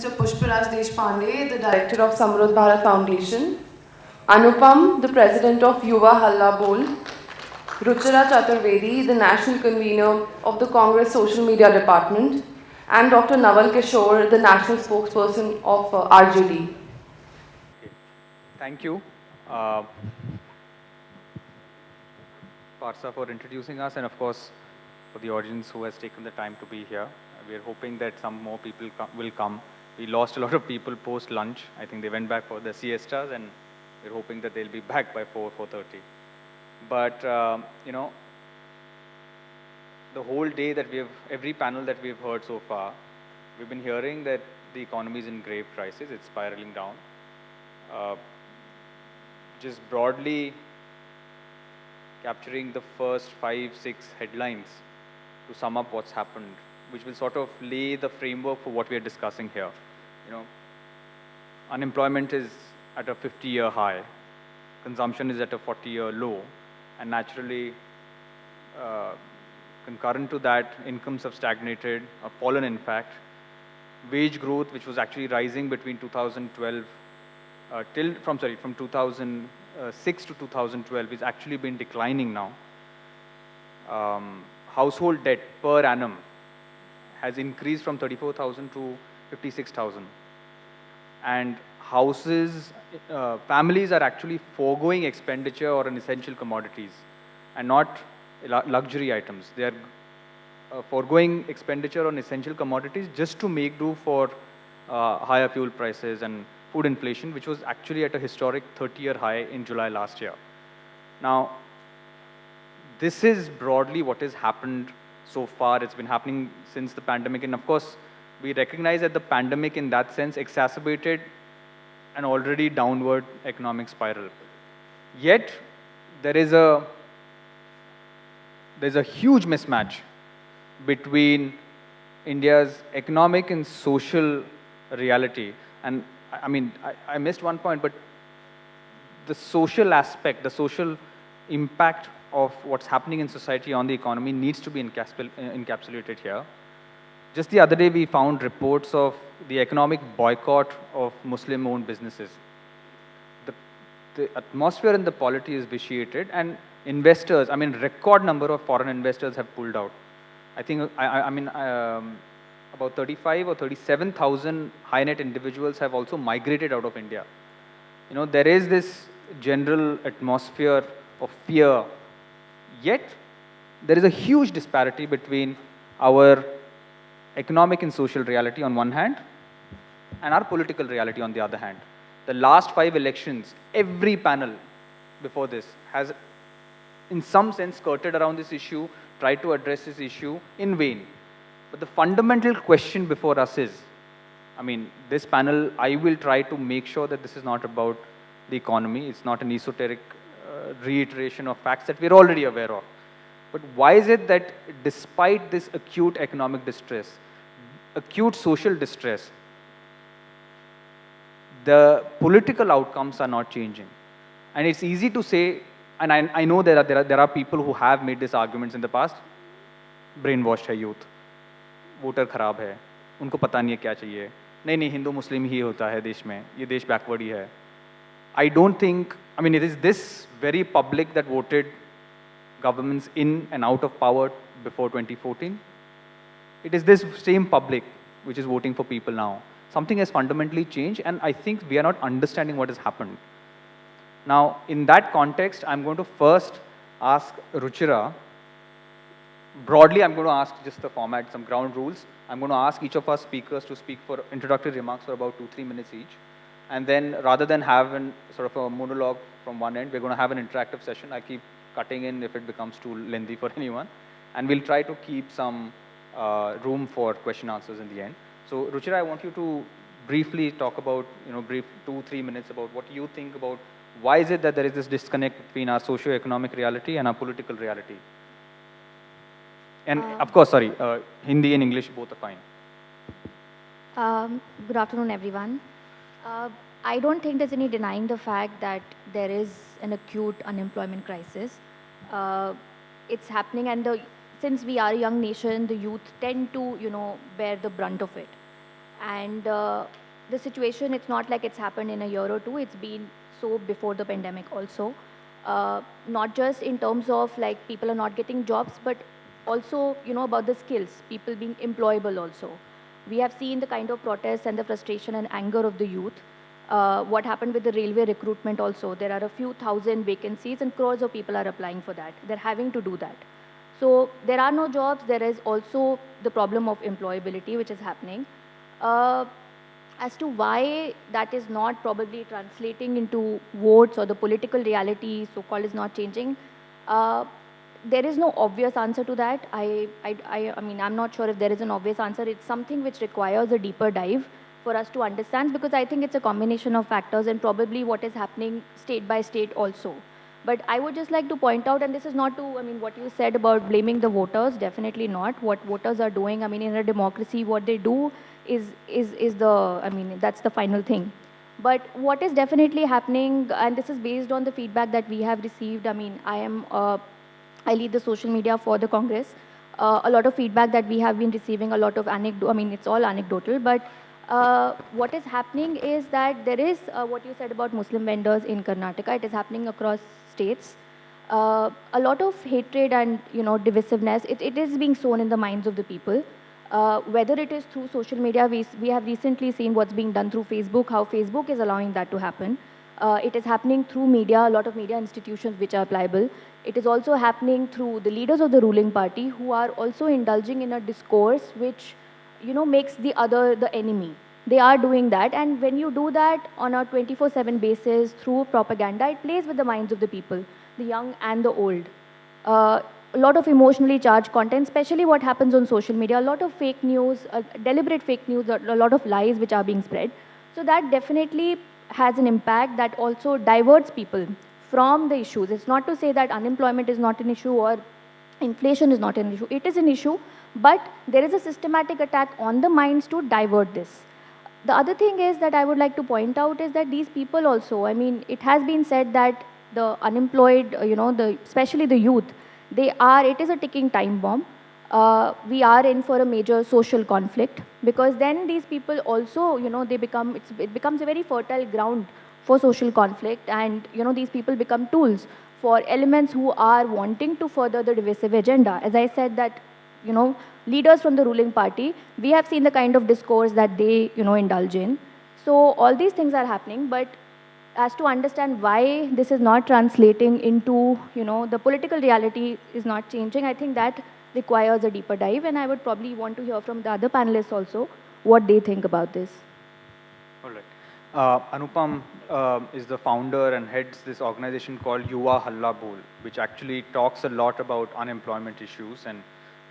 Mr. Pushparaj Deshpande, the Director of Samruddh Bharat Foundation, Anupam, the President of Yuva Halla Bol, Ruchira Chaturvedi, the National Convener of the Congress Social Media Department, and Dr. Naval Kishore, the National Spokesperson of RJD. Thank you, Parsa, for introducing us, and of course, for the audience who has taken the time to be here. We are hoping that some more people will come. We lost a lot of people post-lunch. I think they went back for the siestas, and we're hoping that they'll be back by 4:30. But, the whole day that every panel that we've heard so far, we've been hearing that the economy is in grave crisis. It's spiraling down. Just broadly capturing the first 5-6 headlines to sum up what's happened, which will sort of lay the framework for what we are discussing here. Unemployment is at a 50-year high, consumption is at a 40-year low, and naturally, concurrent to that, incomes have stagnated, or fallen in fact. Wage growth, which was actually rising between 2012 from 2006 to 2012, is actually been declining now. Household debt per annum has increased from 34,000 to 56,000. And families are actually foregoing expenditure on essential commodities and not luxury items. They are foregoing expenditure on essential commodities just to make do for higher fuel prices and food inflation, which was actually at a historic 30-year high in July last year. Now, this is broadly what has happened so far. It's been happening since the pandemic. And of course, we recognize that the pandemic in that sense exacerbated an already downward economic spiral. Yet, there's a huge mismatch between India's economic and social reality. And I mean, I missed one point, but the social aspect, the social impact of what's happening in society on the economy needs to be encapsulated here. Just the other day, we found reports of the economic boycott of Muslim-owned businesses. The atmosphere in the polity is vitiated, and investors, I mean, record number of foreign investors have pulled out. I think, about 35 or 37,000 high net individuals have also migrated out of India. There is this general atmosphere of fear, yet there is a huge disparity between our economic and social reality on one hand and our political reality on the other hand. The last 5 elections, every panel before this has in some sense skirted around this issue, tried to address this issue in vain. But the fundamental question before us is, this panel, I will try to make sure that this is not about the economy. It's not an esoteric reiteration of facts that we're already aware of. But why is it that despite this acute economic distress, acute social distress, the political outcomes are not changing? And it's easy to say, and I know there are people who have made these arguments in the past, brainwashed hai youth, voter खराब है, उनको पता नहीं है क्या चाहिए, नहीं हिंदू मुस्लिम ही होता है देश में, ये देश backward ही है. I don't think, it is this very public that voted governments in and out of power before 2014. It is this same public which is voting for people now. Something has fundamentally changed, and I think we are not understanding what has happened. Now, in that context, I'm going to first ask Ruchira. Broadly, I'm going to ask just the format, some ground rules. I'm going to ask each of our speakers to speak for introductory remarks for about 2-3 minutes each. And then, rather than have sort of a monologue from one end, we're going to have an interactive session. I keep cutting in if it becomes too lengthy for anyone. And we'll try to keep some room for question answers in the end. So, Ruchira, I want you to briefly talk about, brief 2-3 minutes about what you think about why is it that there is this disconnect between our socio-economic reality and our political reality. And of course, sorry, Hindi and English both are fine. Good afternoon, everyone. I don't think there's any denying the fact that there is an acute unemployment crisis. It's happening, and since we are a young nation, the youth tend to, bear the brunt of it. And the situation, it's not like it's happened in a year or two, it's been so before the pandemic also. Not just in terms of like people are not getting jobs, but also, you know, about the skills, people being employable also. We have seen the kind of protests and the frustration and anger of the youth. What happened with the railway recruitment also. There are a few thousand vacancies and crores of people are applying for that. They're having to do that. So there are no jobs. There is also the problem of employability, which is happening. Uh, as to why that is not probably translating into votes or the political reality so-called is not changing, uh, there is no obvious answer to that. I mean, I'm not sure if there is an obvious answer. It's something which requires a deeper dive for us to understand, because I think it's a combination of factors and probably what is happening state by state also. But I would just like to point out, and this is not to, I mean, what you said about blaming the voters, definitely not. What voters are doing, I mean, in a democracy, what they do is the, I mean, that's the final thing. But what is definitely happening, and this is based on the feedback that we have received, I mean, I lead the social media for the Congress. A lot of feedback that we have been receiving, a lot of anecdote, I mean, it's all anecdotal, but what is happening is that there is what you said about Muslim vendors in Karnataka, it is happening across states. A lot of hatred and, you know, divisiveness, it is being sown in the minds of the people. Whether it is through social media, we have recently seen what's being done through Facebook, how Facebook is allowing that to happen. It is happening through media, a lot of media institutions which are pliable. It is also happening through the leaders of the ruling party who are also indulging in a discourse which, you know, makes the other the enemy. They are doing that, and when you do that on a 24/7 basis through propaganda, it plays with the minds of the people, the young and the old. A lot of emotionally charged content, especially what happens on social media, a lot of fake news, deliberate fake news, a lot of lies which are being spread. So that definitely has an impact that also diverts people from the issues. It's not to say that unemployment is not an issue or inflation is not an issue. It is an issue, but there is a systematic attack on the minds to divert this. The other thing is that I would like to point out is that these people also, I mean, it has been said that the unemployed, you know, especially the youth, it is a ticking time bomb. We are in for a major social conflict, because then these people also, you know, it becomes a very fertile ground for social conflict, and, you know, these people become tools for elements who are wanting to further the divisive agenda. As I said that, you know, leaders from the ruling party, we have seen the kind of discourse that they, you know, indulge in. So all these things are happening, but as to understand why this is not translating into, you know, the political reality is not changing, I think that requires a deeper dive, and I would probably want to hear from the other panelists also what they think about this. All right. Anupam is the founder and heads this organization called Yuva Halla Bol, which actually talks a lot about unemployment issues, and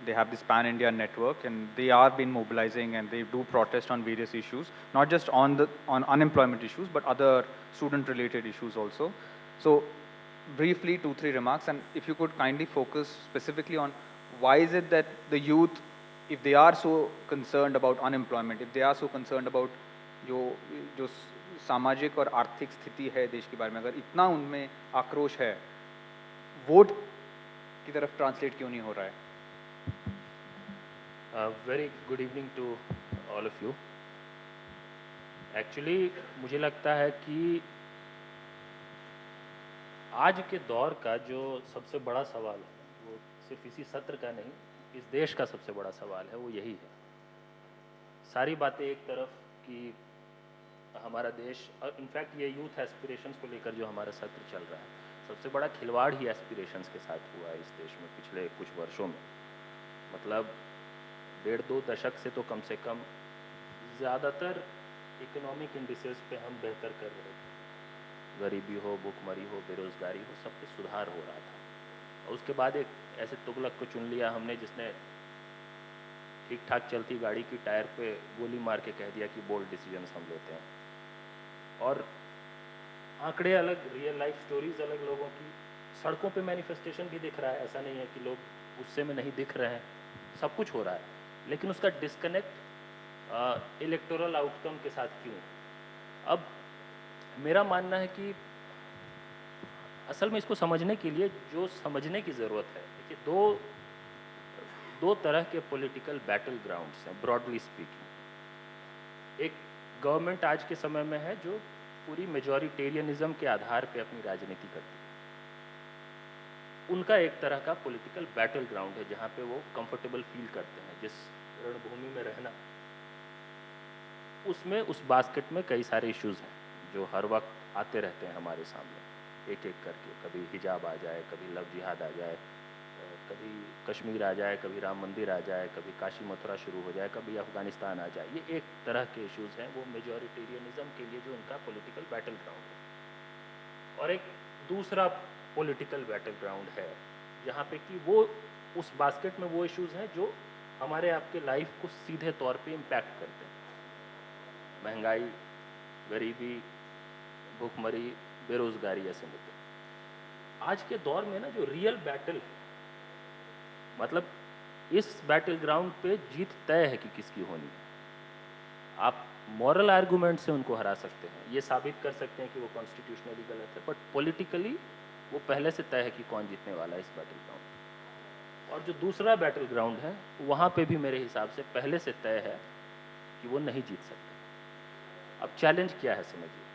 they have this pan-India network, and they are been mobilizing and they do protest on various issues, not just on unemployment issues, but other student-related issues also. So, briefly, 2-3 remarks, and if you could kindly focus specifically on why is it that the youth, if they are so concerned about unemployment, if they are so concerned about जो जो सामाजिक और आर्थिक स्थिति है देश के बारे में, अगर इतना उनमें आक्रोश है, वोट की तरफ ट्रांसलेट क्यों नहीं हो रहा है? Very good evening to all of you. Actually मुझे लगता है कि आज के दौर का जो सबसे बड़ा सवाल है, वो सिर्फ इसी सत्र का नहीं, इस देश का सबसे बड़ा सवाल है, वो यही है. सारी बातें एक तरफ कि हमारा देश, और इनफैक्ट ये यूथ एस्पिरेशंस को लेकर जो हमारा सत्र चल रहा है, सबसे बड़ा खिलवाड़ ही एस्पिरेशंस के साथ हुआ है इस देश में पिछले कुछ वर्षों में. मतलब 1.5-2 दशक से तो कम से कम ज़्यादातर इकोनॉमिक इंडिसेस पे हम बेहतर कर रहे थे. गरीबी हो, भूखमरी हो, बेरोज़गारी हो, सब पे सुधार हो रहा था. और उसके बाद एक ऐसे तुगलक को चुन लिया हमने जिसने ठीक ठाक चलती गाड़ी की टायर पे गोली मार के कह दिया कि बोल्ड डिसीजंस हम लेते हैं. और आंकड़े अलग, रियल लाइफ स्टोरीज अलग लोगों की. सड़कों पे मैनिफेस्टेशन भी दिख रहा है, ऐसा नहीं है कि लोग गुस्से में नहीं दिख रहे हैं, सब कुछ हो रहा है, लेकिन उसका डिस्कनेक्ट इलेक्टोरल आउटकम के साथ क्यों? अब मेरा मानना है कि असल में इसको समझने के लिए जो समझने की ज़रूरत है, देखिए दो तरह के पॉलिटिकल बैटल ग्राउंड्स हैं ब्रॉडली स्पीकिंग. एक गवर्नमेंट आज के समय में है जो पूरी मेजॉरिटेरियनिज्म के आधार पे अपनी राजनीति करती है। उनका एक तरह का पॉलिटिकल बैटल ग्राउंड है जहाँ पे वो कंफर्टेबल फील करते हैं, जिस रणभूमि में रहना, उसमें उस बास्केट में कई सारे इश्यूज हैं जो हर वक्त आते रहते हैं हमारे सामने एक एक करके। कभी हिजाब आ जाए, कभी लव जिहाद आ जाए, कभी कश्मीर आ जाए, कभी राम मंदिर आ जाए, कभी काशी मथुरा शुरू हो जाए, कभी अफगानिस्तान आ जाए। ये एक तरह के इश्यूज हैं, वो मेजॉरिटेरियनिज्म के लिए जो उनका पॉलिटिकल बैटल ग्राउंड है। और एक दूसरा पॉलिटिकल बैटल ग्राउंड है जहाँ पे कि वो उस बास्केट में वो इश्यूज हैं जो हमारे आपके लाइफ को सीधे तौर पे इम्पैक्ट करते हैं। महंगाई, गरीबी, भूखमरी, बेरोजगारी, ऐसे मुद्दे। आज के दौर में ना जो रियल बैटल है, मतलब इस बैटल ग्राउंड पे जीत तय है कि किसकी होनी है। आप मॉरल आर्गुमेंट से उनको हरा सकते हैं, ये साबित कर सकते हैं कि वो कॉन्स्टिट्यूशनली गलत है, बट पॉलिटिकली वो पहले से तय है कि कौन जीतने वाला है इस बैटल ग्राउंड। और जो दूसरा बैटल ग्राउंड है वहाँ पे भी मेरे हिसाब से पहले से तय है कि वो नहीं जीत सकते। अब चैलेंज क्या है समझिए।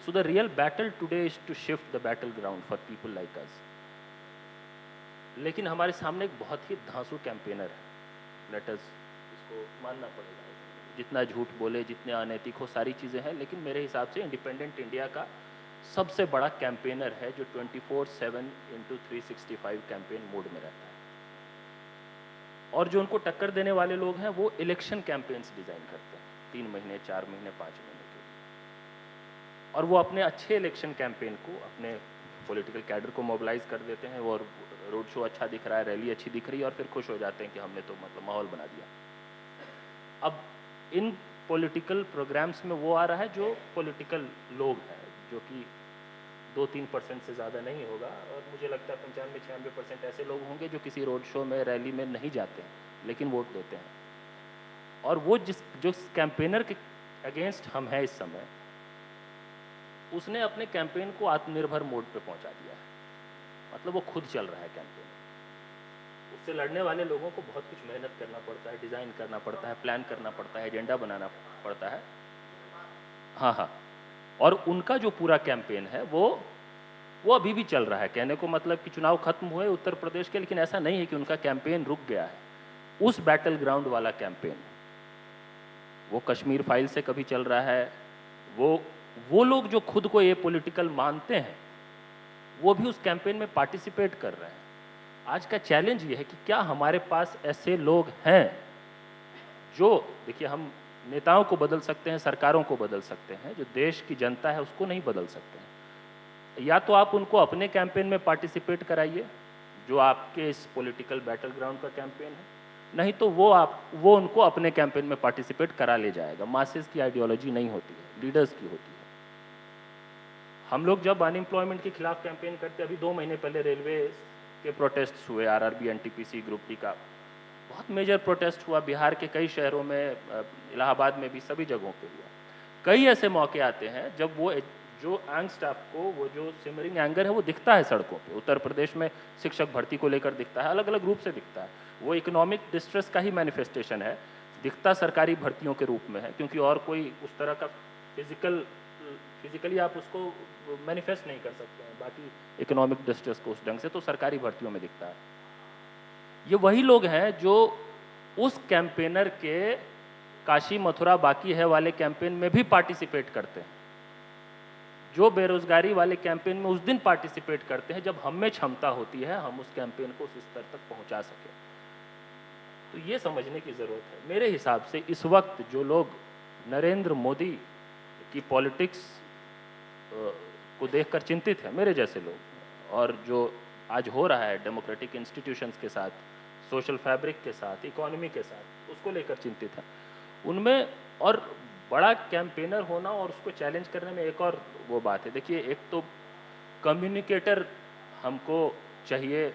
So the real battle today is to shift the battle ground for people like us. लेकिन हमारे सामने एक बहुत ही धांसू कैंपेनर है, लेट अस इसको मानना पड़ेगा। जितना झूठ बोले, जितने अनैतिक हो, सारी चीज़ें हैं, लेकिन मेरे हिसाब से इंडिपेंडेंट इंडिया का सबसे बड़ा कैंपेनर है जो 24/7 इंटू 365 कैंपेन मोड में रहता है। और जो उनको टक्कर देने वाले लोग हैं वो इलेक्शन कैंपेन्स डिज़ाइन करते हैं 3 महीने, 4 महीने, 5 महीने के लिए। और वो अपने अच्छे इलेक्शन कैंपेन को, अपने पॉलिटिकल कैडर को मोबिलाइज कर देते हैं, और रोड शो अच्छा दिख रहा है, रैली अच्छी दिख रही है, और फिर खुश हो जाते हैं कि हमने तो मतलब माहौल बना दिया। अब इन पॉलिटिकल प्रोग्राम्स में वो आ रहा है जो पॉलिटिकल लोग हैं, जो कि 2-3% से ज़्यादा नहीं होगा, और मुझे लगता है 95-96% ऐसे लोग होंगे जो किसी रोड शो में, रैली में नहीं जाते हैं लेकिन वोट देते हैं। और वो जो कैंपेनर के अगेंस्ट हम हैं इस समय, उसने अपने कैंपेन को आत्मनिर्भर मोड पे पहुंचा दिया है। मतलब वो खुद चल रहा है कैंपेन। उससे लड़ने वाले लोगों को बहुत कुछ मेहनत करना पड़ता है, डिज़ाइन करना पड़ता है, प्लान करना पड़ता है, एजेंडा बनाना पड़ता है। हाँ। और उनका जो पूरा कैंपेन है वो अभी भी चल रहा है। कहने को मतलब कि चुनाव खत्म हुए उत्तर प्रदेश के, लेकिन ऐसा नहीं है कि उनका कैंपेन रुक गया है। उस बैटल ग्राउंड वाला कैंपेन वो कश्मीर फाइल से कभी चल रहा है। वो लोग जो खुद को ये पॉलिटिकल मानते हैं वो भी उस कैंपेन में पार्टिसिपेट कर रहे हैं। आज का चैलेंज ये है कि क्या हमारे पास ऐसे लोग हैं जो, देखिए, हम नेताओं को बदल सकते हैं, सरकारों को बदल सकते हैं, जो देश की जनता है उसको नहीं बदल सकते हैं। या तो आप उनको अपने कैंपेन में पार्टिसिपेट कराइए जो आपके इस पॉलिटिकल बैटल ग्राउंड का कैंपेन है, नहीं तो वो उनको अपने कैंपेन में पार्टिसिपेट करा ले जाएगा। मासेस की आइडियोलॉजी नहीं होती है, लीडर्स की होती है। हम लोग जब अनएम्प्लॉयमेंट के खिलाफ कैंपेन करते, अभी 2 महीने पहले रेलवे के प्रोटेस्ट हुए, आरआरबी, एनटीपीसी, ग्रुप डी का बहुत मेजर प्रोटेस्ट हुआ। बिहार के कई शहरों में, इलाहाबाद में भी, सभी जगहों पे हुआ। कई ऐसे मौके आते हैं जब वो जो एंगस्ट आपको, वो जो सिमरिंग एंगर है वो दिखता है सड़कों पे। उत्तर प्रदेश में शिक्षक भर्ती को लेकर दिखता है, अलग अलग रूप से दिखता है। वो इकोनॉमिक डिस्ट्रेस का ही मैनिफेस्टेशन है, दिखता सरकारी भर्तियों के रूप में है, क्योंकि और कोई उस तरह का फिजिकली आप उसको मैनिफेस्ट नहीं कर सकते हैं बाकी इकोनॉमिक डिस्ट्रेस को उस ढंग से, तो सरकारी भर्तियों में दिखता है। ये वही लोग हैं जो उस कैंपेनर के काशी मथुरा बाकी है वाले कैंपेन में भी पार्टिसिपेट करते हैं, जो बेरोजगारी वाले कैंपेन में उस दिन पार्टिसिपेट करते हैं जब हम में क्षमता होती है हम उस कैंपेन को उस स्तर तक पहुंचा सके। तो ये समझने की जरूरत है। मेरे हिसाब से इस वक्त जो लोग नरेंद्र मोदी की पॉलिटिक्स को देखकर चिंतित है, मेरे जैसे लोग, और जो आज हो रहा है डेमोक्रेटिक इंस्टीट्यूशंस के साथ, सोशल फैब्रिक के साथ, इकोनॉमी के साथ, उसको लेकर चिंतित है, उनमें और बड़ा कैंपेनर होना और उसको चैलेंज करने में एक और वो बात है। देखिए, एक तो कम्युनिकेटर हमको चाहिए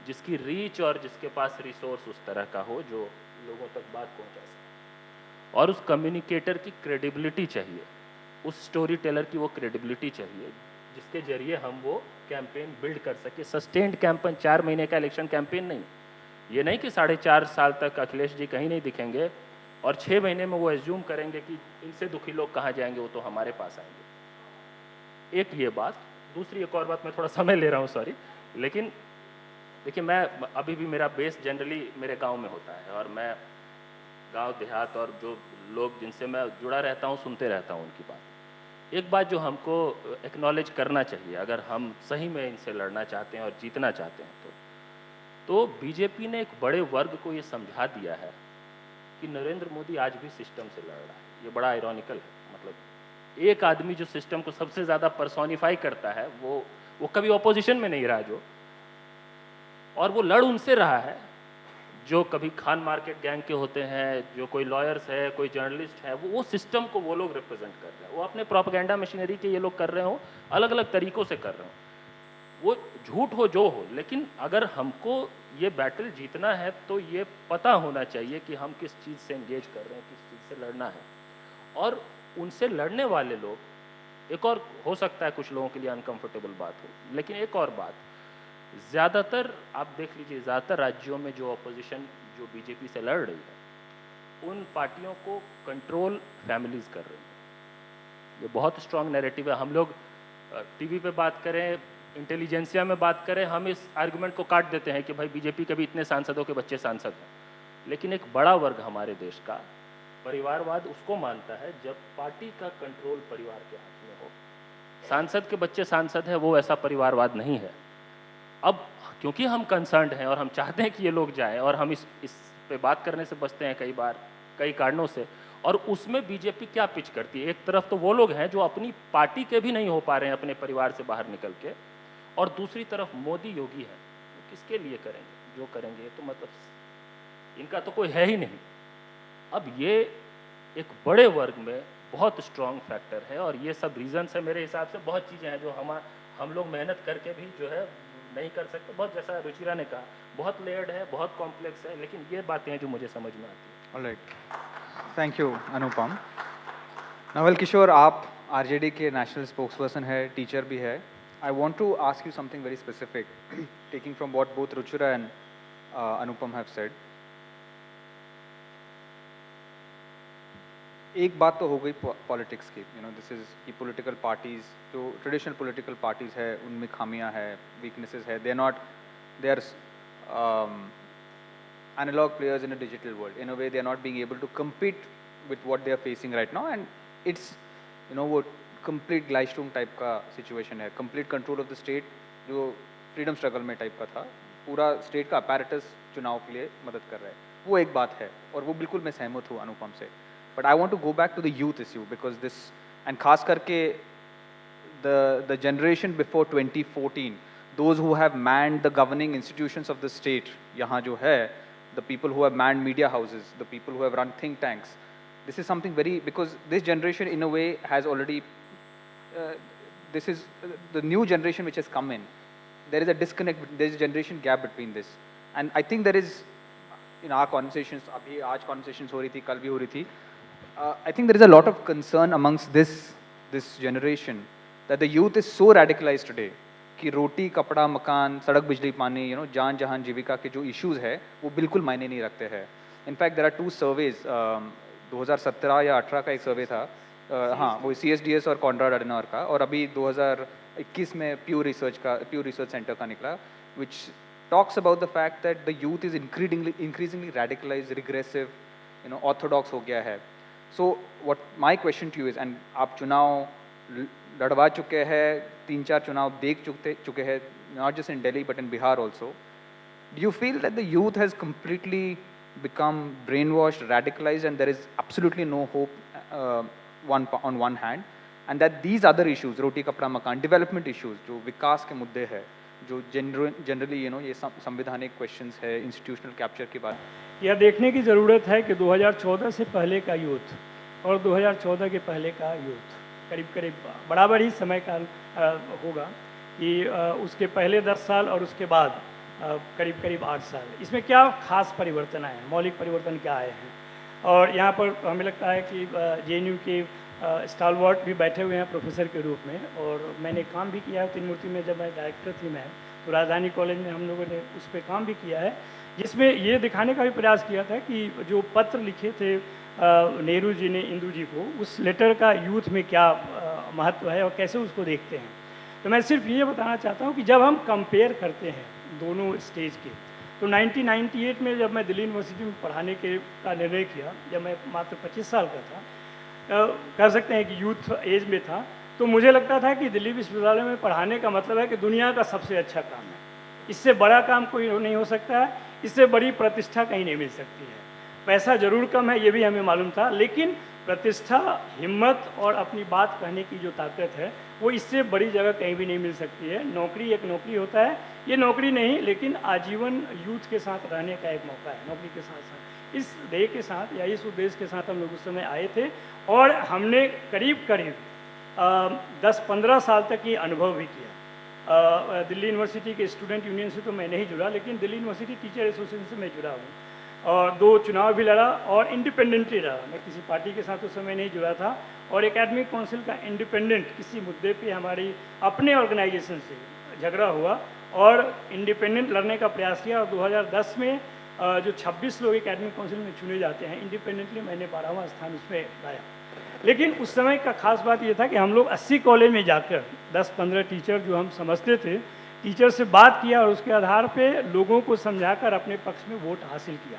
जिसकी रीच और जिसके पास रिसोर्स उस तरह का हो जो लोगों तक बात पहुंचा सके, और उस कम्युनिकेटर की क्रेडिबिलिटी चाहिए, उस स्टोरी टेलर की वो क्रेडिबिलिटी चाहिए जिसके जरिए हम वो कैंपेन बिल्ड कर सके। सस्टेन्ड कैंपेन, 4 महीने का इलेक्शन कैंपेन नहीं। ये नहीं कि 4.5 साल तक अखिलेश जी कहीं नहीं दिखेंगे और 6 महीने में वो एज्यूम करेंगे कि इनसे दुखी लोग कहाँ जाएंगे, वो तो हमारे पास आएंगे। एक ये बात। दूसरी एक और बात, मैं थोड़ा समय ले रहा हूँ, सॉरी, लेकिन देखिए मैं अभी भी मेरा बेस जनरली मेरे गांव में होता है, और मैं गांव देहात और जो लोग जिनसे मैं जुड़ा रहता हूँ सुनते रहता हूँ उनकी बात। एक बात जो हमको एक्नॉलेज करना चाहिए, अगर हम सही में इनसे लड़ना चाहते हैं और जीतना चाहते हैं, तो बीजेपी ने एक बड़े वर्ग को ये समझा दिया है कि नरेंद्र मोदी आज भी सिस्टम से लड़ रहा है। ये बड़ा आयरॉनिकल है। मतलब एक आदमी जो सिस्टम को सबसे ज़्यादा पर्सोनिफाई करता है, वो कभी ऑपोजिशन में नहीं रहा जो, और वो लड़ उनसे रहा है जो कभी खान मार्केट गैंग के होते हैं, जो कोई लॉयर्स है, कोई जर्नलिस्ट है, वो सिस्टम को वो लोग रिप्रेजेंट कर रहे हैं। वो अपने प्रोपेगेंडा मशीनरी के ये लोग कर रहे हो, अलग अलग तरीकों से कर रहे हो, वो झूठ हो जो हो, लेकिन अगर हमको ये बैटल जीतना है तो ये पता होना चाहिए कि हम किस चीज़ से एंगेज कर रहे हैं, किस चीज़ से लड़ना है। और उनसे लड़ने वाले लोग, एक और हो सकता है कुछ लोगों के लिए अनकंफर्टेबल बात हो, लेकिन एक और बात, ज़्यादातर आप देख लीजिए, ज़्यादातर राज्यों में जो अपोजिशन जो बीजेपी से लड़ रही है, उन पार्टियों को कंट्रोल फैमिलीज कर रही है। ये बहुत स्ट्रांग नैरेटिव है। हम लोग टीवी पे बात करें, इंटेलिजेंसिया में बात करें, हम इस आर्गुमेंट को काट देते हैं कि भाई बीजेपी के भी इतने सांसदों के बच्चे सांसद हैं, लेकिन एक बड़ा वर्ग हमारे देश का परिवारवाद उसको मानता है जब पार्टी का कंट्रोल परिवार के हाथ में हो। सांसद के बच्चे सांसद है, वो ऐसा परिवारवाद नहीं है। अब क्योंकि हम कंसर्न्ड हैं और हम चाहते हैं कि ये लोग जाएं, और हम इस पे बात करने से बचते हैं कई बार, कई कारणों से, और उसमें बीजेपी क्या पिच करती है। एक तरफ तो वो लोग हैं जो अपनी पार्टी के भी नहीं हो पा रहे हैं अपने परिवार से बाहर निकल के, और दूसरी तरफ मोदी योगी है, किसके लिए करेंगे जो करेंगे, तो मतलब इनका तो कोई है ही नहीं। अब ये एक बड़े वर्ग में बहुत स्ट्रॉन्ग फैक्टर है, और ये सब रीजंस है मेरे हिसाब से। बहुत चीज़ें हैं जो हम लोग मेहनत करके भी जो है नहीं कर सकते। बहुत, जैसा रुचिरा ने कहा, बहुत लेयर्ड है, बहुत कॉम्प्लेक्स है, लेकिन ये बातें हैं जो मुझे समझ में आती है। Alright, thank you Anupam. Naval Kishore, आप आरजेडी के नेशनल स्पोक्सपर्सन है, टीचर भी है। I want to ask you something very specific, taking from what both Ruchira and Anupam have said. एक बात तो हो गई पॉलिटिक्स की, दिस इज कि पॉलिटिकल पार्टीज, जो ट्रेडिशनल पॉलिटिकल पार्टीज है, उनमें खामियां है, वीकनेसेस है। They are analog players in a digital world. In a way, they are not being able to compete with what they are facing right now, and it's वो complete Gladstone type का situation है, complete control of the state, जो freedom struggle में type का था, पूरा state का apparatus चुनाव के लिए मदद कर रहा है। वो एक बात है, और वो बिल्कुल मैं सहमत हूँ अनुपम से। But I want to go back to the youth issue, because this, and खास करके the generation before 2014, those who have manned the governing institutions of the state, यहाँ जो है, the people who have manned media houses, the people who have run think tanks, this is something very, because this generation in a way has already, this is the new generation which has come in. There is a disconnect, there is a generation gap between this. And I think there is, in our conversations, abhi aaj conversations ho rahi thi, kal bhi ho rahi thi, I think there is a lot of concern amongst this generation that the youth is so radicalized today कि रोटी, कपड़ा, मकान, सड़क, बिजली, पानी, जान जहान जीविका के जो इश्यूज है वो बिल्कुल मायने नहीं रखते हैं। इनफैक्ट देयर आर 2 सर्वेज, 2017 या 18 का एक सर्वे था, हाँ वो CSDS और कॉनराड अडेनॉर का, और अभी 2021 में प्यू रिसर्च सेंटर का निकला, which talks about the fact that the youth is increasingly radicalized, regressive, orthodox हो गया है। So what my question to you is, and आप चुनाव लड़वा चुके हैं, 3-4 चुनाव देख चुके हैं, not just in Delhi but in Bihar also. Do you feel that the youth has completely become brainwashed, radicalized, and there is absolutely no hope on one hand, and that these other issues, roti kapda makan, development issues, जो विकास के मुद्दे हैं, जो generally ये संवैधानिक questions है, institutional capture की बात, यह देखने की ज़रूरत है कि 2014 से पहले का यूथ और 2014 के पहले का यूथ करीब करीब बराबर ही समय का होगा, कि उसके पहले 10 साल और उसके बाद करीब करीब 8 साल, इसमें क्या खास परिवर्तन आए हैं, मौलिक परिवर्तन क्या आए हैं। और यहाँ पर हमें लगता है कि JNU के स्टालवर्ट भी बैठे हुए हैं प्रोफेसर के रूप में, और मैंने काम भी किया है तीनमूर्ति में, जब मैं डायरेक्टर थी मैं, तो राजधानी कॉलेज में हम लोगों ने उस पर काम भी किया है, जिसमें ये दिखाने का भी प्रयास किया था कि जो पत्र लिखे थे नेहरू जी ने इंदू जी को, उस लेटर का यूथ में क्या महत्व है और कैसे उसको देखते हैं। तो मैं सिर्फ ये बताना चाहता हूँ कि जब हम कंपेयर करते हैं दोनों स्टेज के, तो 1998 में जब मैं दिल्ली यूनिवर्सिटी में पढ़ाने का निर्णय किया, जब मैं मात्र 25 साल का था, कह सकते हैं कि यूथ एज में था, तो मुझे लगता था कि दिल्ली विश्वविद्यालय में पढ़ाने का मतलब है कि दुनिया का सबसे अच्छा काम है, इससे बड़ा काम कोई नहीं हो सकता है, इससे बड़ी प्रतिष्ठा कहीं नहीं मिल सकती है। पैसा जरूर कम है, ये भी हमें मालूम था, लेकिन प्रतिष्ठा, हिम्मत और अपनी बात कहने की जो ताकत है, वो इससे बड़ी जगह कहीं भी नहीं मिल सकती है। नौकरी एक नौकरी होता है, ये नौकरी नहीं, लेकिन आजीवन यूथ के साथ रहने का एक मौका है। नौकरी के साथ साथ इस ध्येय के साथ या इस उद्देश्य के साथ हम लोग उस समय आए थे, और हमने करीब करीब 10-15 साल तक ये अनुभव भी किया। दिल्ली यूनिवर्सिटी के स्टूडेंट यूनियन से तो मैं नहीं जुड़ा, लेकिन दिल्ली यूनिवर्सिटी टीचर एसोसिएशन से मैं जुड़ा हूँ, और 2 चुनाव भी लड़ा और इंडिपेंडेंटली रहा। मैं किसी पार्टी के साथ उस समय नहीं जुड़ा था, और एकेडमिक काउंसिल का इंडिपेंडेंट किसी मुद्दे पे हमारी अपने ऑर्गेनाइजेशन से झगड़ा हुआ और इंडिपेंडेंट लड़ने का प्रयास किया, और 2010 में जो 26 लोग एकेडमिक काउंसिल में चुने जाते हैं इंडिपेंडेंटली, मैंने 12वां स्थान उसमें लाया। लेकिन उस समय का खास बात ये था कि हम लोग 80 कॉलेज में जाकर 10-15 टीचर जो हम समझते थे, टीचर से बात किया और उसके आधार पे लोगों को समझाकर अपने पक्ष में वोट हासिल किया।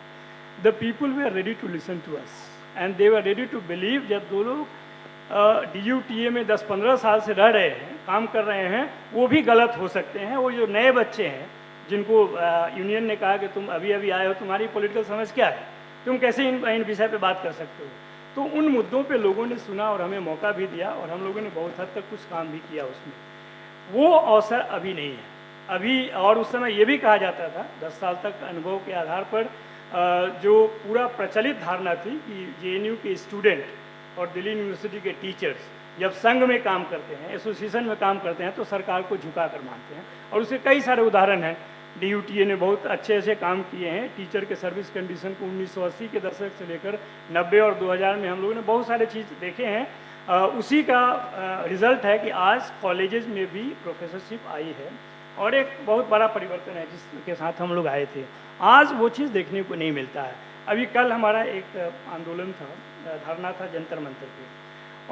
The people they are ready to listen to us and they were ready to believe. जब 2 लोग DUTA में 10-15 साल से रह रहे हैं, काम कर रहे हैं, वो भी गलत हो सकते हैं। वो जो नए बच्चे हैं जिनको यूनियन ने कहा कि तुम अभी अभी आए हो, तुम्हारी पॉलिटिकल समझ क्या है, तुम कैसे इन विषय पे बात कर सकते हो, तो उन मुद्दों पे लोगों ने सुना और हमें मौका भी दिया, और हम लोगों ने बहुत हद तक कुछ काम भी किया उसमें। वो अवसर अभी नहीं है अभी। और उस समय ये भी कहा जाता था, 10 साल तक अनुभव के आधार पर जो पूरा प्रचलित धारणा थी कि JNU के स्टूडेंट और दिल्ली यूनिवर्सिटी के टीचर्स जब संघ में काम करते हैं, एसोसिएशन में काम करते हैं, तो सरकार को झुका कर मानते हैं, और उसके कई सारे उदाहरण हैं। DUTA ने बहुत अच्छे काम किए हैं। टीचर के सर्विस कंडीशन को 1980 के दशक से लेकर 90 और 2000 में हम लोगों ने बहुत सारे चीज़ देखे हैं। उसी का रिजल्ट है कि आज कॉलेजेस में भी प्रोफेसरशिप आई है, और एक बहुत बड़ा परिवर्तन है जिसके साथ हम लोग आए थे। आज वो चीज़ देखने को नहीं मिलता है। अभी कल हमारा एक आंदोलन था, धरना था जंतर मंतर पे,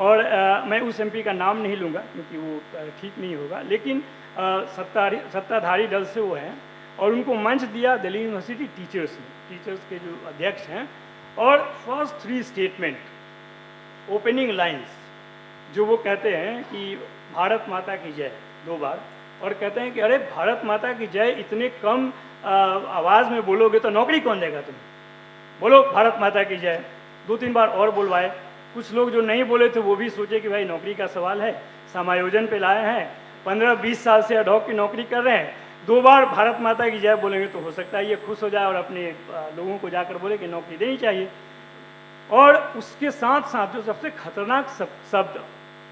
और मैं उस MP का नाम नहीं लूँगा क्योंकि वो ठीक नहीं होगा, लेकिन सत्ताधारी दल से वो हैं, और उनको मंच दिया दिल्ली यूनिवर्सिटी टीचर्स ने, टीचर्स के जो अध्यक्ष हैं, और फर्स्ट 3 स्टेटमेंट, ओपनिंग लाइंस, जो वो कहते हैं कि भारत माता की जय 2 बार, और कहते हैं कि अरे भारत माता की जय इतने कम आवाज़ में बोलोगे तो नौकरी कौन देगा तुम्हें, बोलो भारत माता की जय। 2-3 बार और बुलवाए। कुछ लोग जो नहीं बोले थे वो भी सोचे कि भाई नौकरी का सवाल है, समायोजन पे लाए हैं, 15-20 साल से अडॉक की नौकरी कर रहे हैं, 2 बार भारत माता की जय बोलेंगे तो हो सकता है ये खुश हो जाए और अपने लोगों को जाकर बोले कि नौकरी देनी चाहिए। और उसके साथ साथ जो सबसे खतरनाक शब्द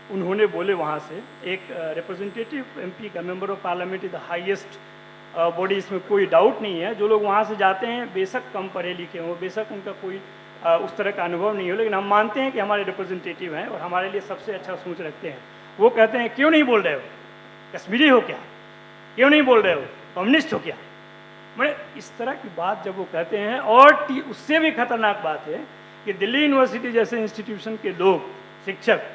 उन्होंने बोले वहाँ से, एक रिप्रेजेंटेटिव MP का, member of parliament is the highest body, इसमें कोई डाउट नहीं है। जो लोग वहाँ से जाते हैं बेशक कम पढ़े लिखे हों, बेशक उनका कोई उस तरह का अनुभव नहीं हो, लेकिन हम मानते हैं कि हमारे रिप्रेजेंटेटिव हैं और हमारे लिए सबसे अच्छा सोच रखते हैं। वो कहते हैं क्यों नहीं बोल रहे हो, कश्मीरी हो क्या, क्यों नहीं बोल रहे हो, कम्युनिस्ट हो क्या। मैं इस तरह की बात जब वो कहते हैं, और उससे भी खतरनाक बात है कि दिल्ली यूनिवर्सिटी जैसे इंस्टीट्यूशन के लोग, शिक्षक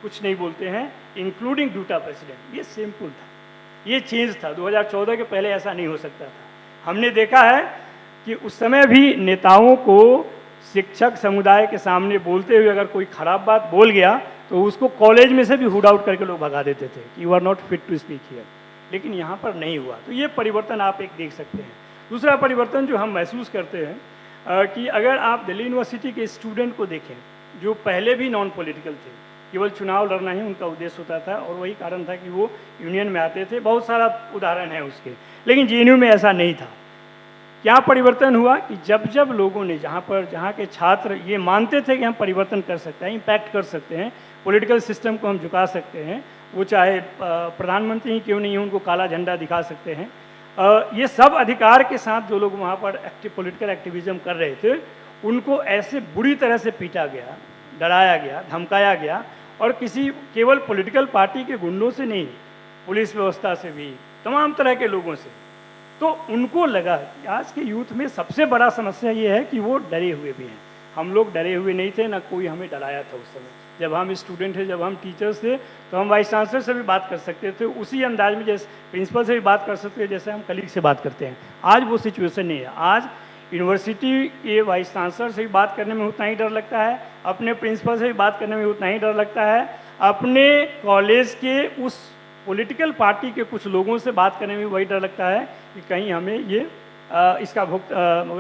कुछ नहीं बोलते हैं, इंक्लूडिंग डूटा प्रेसिडेंट। ये सिंपल था, ये चेंज था। 2014 के पहले ऐसा नहीं हो सकता था। हमने देखा है कि उस समय भी नेताओं को शिक्षक समुदाय के सामने बोलते हुए अगर कोई खराब बात बोल गया तो उसको कॉलेज में से भी हुड आउट करके लोग भगा देते थे कि you are not fit to speak here. लेकिन यहाँ पर नहीं हुआ। तो ये परिवर्तन आप एक देख सकते हैं। दूसरा परिवर्तन जो हम महसूस करते हैं कि अगर आप दिल्ली यूनिवर्सिटी के स्टूडेंट को देखें जो पहले भी नॉन पॉलिटिकल थे, केवल चुनाव लड़ना ही उनका उद्देश्य होता था और वही कारण था कि वो यूनियन में आते थे। बहुत सारा उदाहरण है उसके, लेकिन JNU में ऐसा नहीं था। क्या परिवर्तन हुआ कि जब जब लोगों ने जहाँ के छात्र ये मानते थे कि हम परिवर्तन कर सकते हैं, इम्पैक्ट कर सकते हैं, पॉलिटिकल सिस्टम को हम झुका सकते हैं, वो चाहे प्रधानमंत्री ही क्यों नहीं हो, उनको काला झंडा दिखा सकते हैं, ये सब अधिकार के साथ जो लोग वहाँ पर पॉलिटिकल एक्टिविज्म कर रहे थे, उनको ऐसे बुरी तरह से पीटा गया, डराया गया, धमकाया गया, और किसी केवल पॉलिटिकल पार्टी के गुंडों से नहीं, पुलिस व्यवस्था से भी, तमाम तरह के लोगों से। तो उनको लगा कि आज के यूथ में सबसे बड़ा समस्या ये है कि वो डरे हुए भी हैं। हम लोग डरे हुए नहीं थे, ना कोई हमें डराया था उस समय। जब हम स्टूडेंट थे, जब हम टीचर्स थे, तो हम वाइस चांसलर से भी बात कर सकते थे उसी अंदाज में, जैसे प्रिंसिपल से भी बात कर सकते थे जैसे हम कलीग से बात करते हैं। आज वो सिचुएशन नहीं है। आज यूनिवर्सिटी के वाइस चांसलर से भी बात करने में उतना ही डर लगता है, अपने प्रिंसिपल से भी बात करने में उतना ही डर लगता है, अपने कॉलेज के उस पॉलिटिकल पार्टी के कुछ लोगों से बात करने में वही डर लगता है कि कहीं हमें ये इसका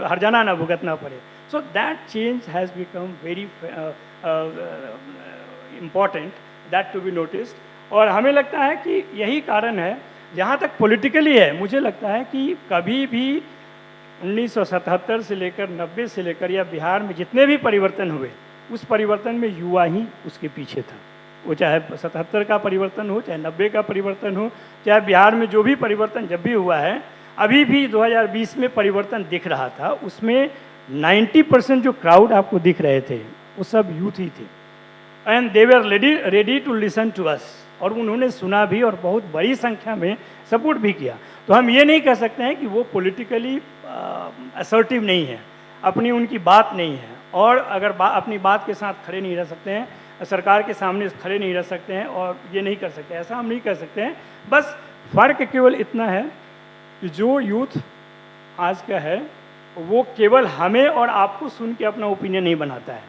हर्जाना ना भुगतना पड़े। So that change has become very important, that to be noticed. और हमें लगता है कि यही कारण है, जहाँ तक पॉलिटिकली है, मुझे लगता है कि कभी भी 1977 से लेकर 90 से लेकर या बिहार में जितने भी परिवर्तन हुए, उस परिवर्तन में युवा ही उसके पीछे था। वो चाहे 77 का परिवर्तन हो, चाहे 90 का परिवर्तन हो, चाहे बिहार में जो भी परिवर्तन जब भी हुआ है, अभी भी 2020 में परिवर्तन दिख रहा था, उसमें 90% जो क्राउड आपको दिख रहे थे वो सब यूथ ही थे। And they were ready to listen to us, और उन्होंने सुना भी और बहुत बड़ी संख्या में सपोर्ट भी किया। तो हम ये नहीं कह सकते हैं कि वो पॉलिटिकली असर्टिव नहीं है, अपनी उनकी बात नहीं है, और अगर अपनी बात के साथ खड़े नहीं रह सकते हैं, सरकार के सामने खड़े नहीं रह सकते हैं, और ये नहीं कर सकते, ऐसा हम नहीं कर सकते हैं। बस फ़र्क केवल इतना है कि जो यूथ आज का है वो केवल हमें और आपको सुन के अपना ओपिनियन नहीं बनाता है,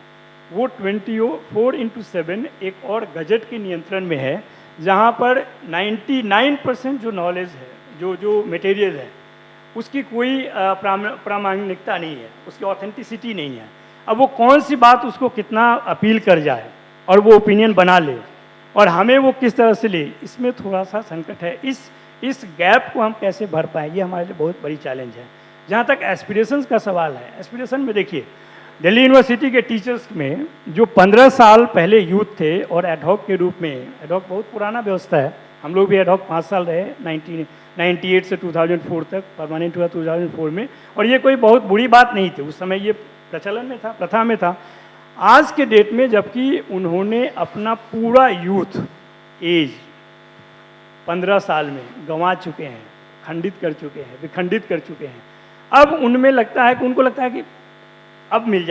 वो 24/7 एक और गजट के नियंत्रण में है, जहाँ पर 99% जो नॉलेज है, जो मटेरियल है, उसकी कोई प्रामाणिकता नहीं है, उसकी ऑथेंटिसिटी नहीं है। अब वो कौन सी बात उसको कितना अपील कर जाए और वो ओपिनियन बना ले, और हमें वो किस तरह से ले, इसमें थोड़ा सा संकट है। इस गैप को हम कैसे भर पाएं, ये हमारे लिए बहुत बड़ी चैलेंज है। जहाँ तक एस्पिरेशंस का सवाल है, एस्पिरेशन में देखिए, दिल्ली यूनिवर्सिटी के टीचर्स में जो 15 साल पहले यूथ थे और एडहॉक के रूप में, एडहॉक बहुत पुराना व्यवस्था है, हम लोग भी एडहॉक 5 साल रहे, 1998 से 2004 तक, परमानेंट हुआ 2004 में, और ये कोई बहुत बुरी बात नहीं थी, उस समय ये प्रचलन में था, प्रथा में था। आज के डेट में जबकि उन्होंने अपना पूरा यूथ एज 15 साल में गंवा चुके हैं, खंडित कर चुके हैं, विखंडित कर चुके हैं, अब उनमें लगता है कि उनको लगता है कि अब मिल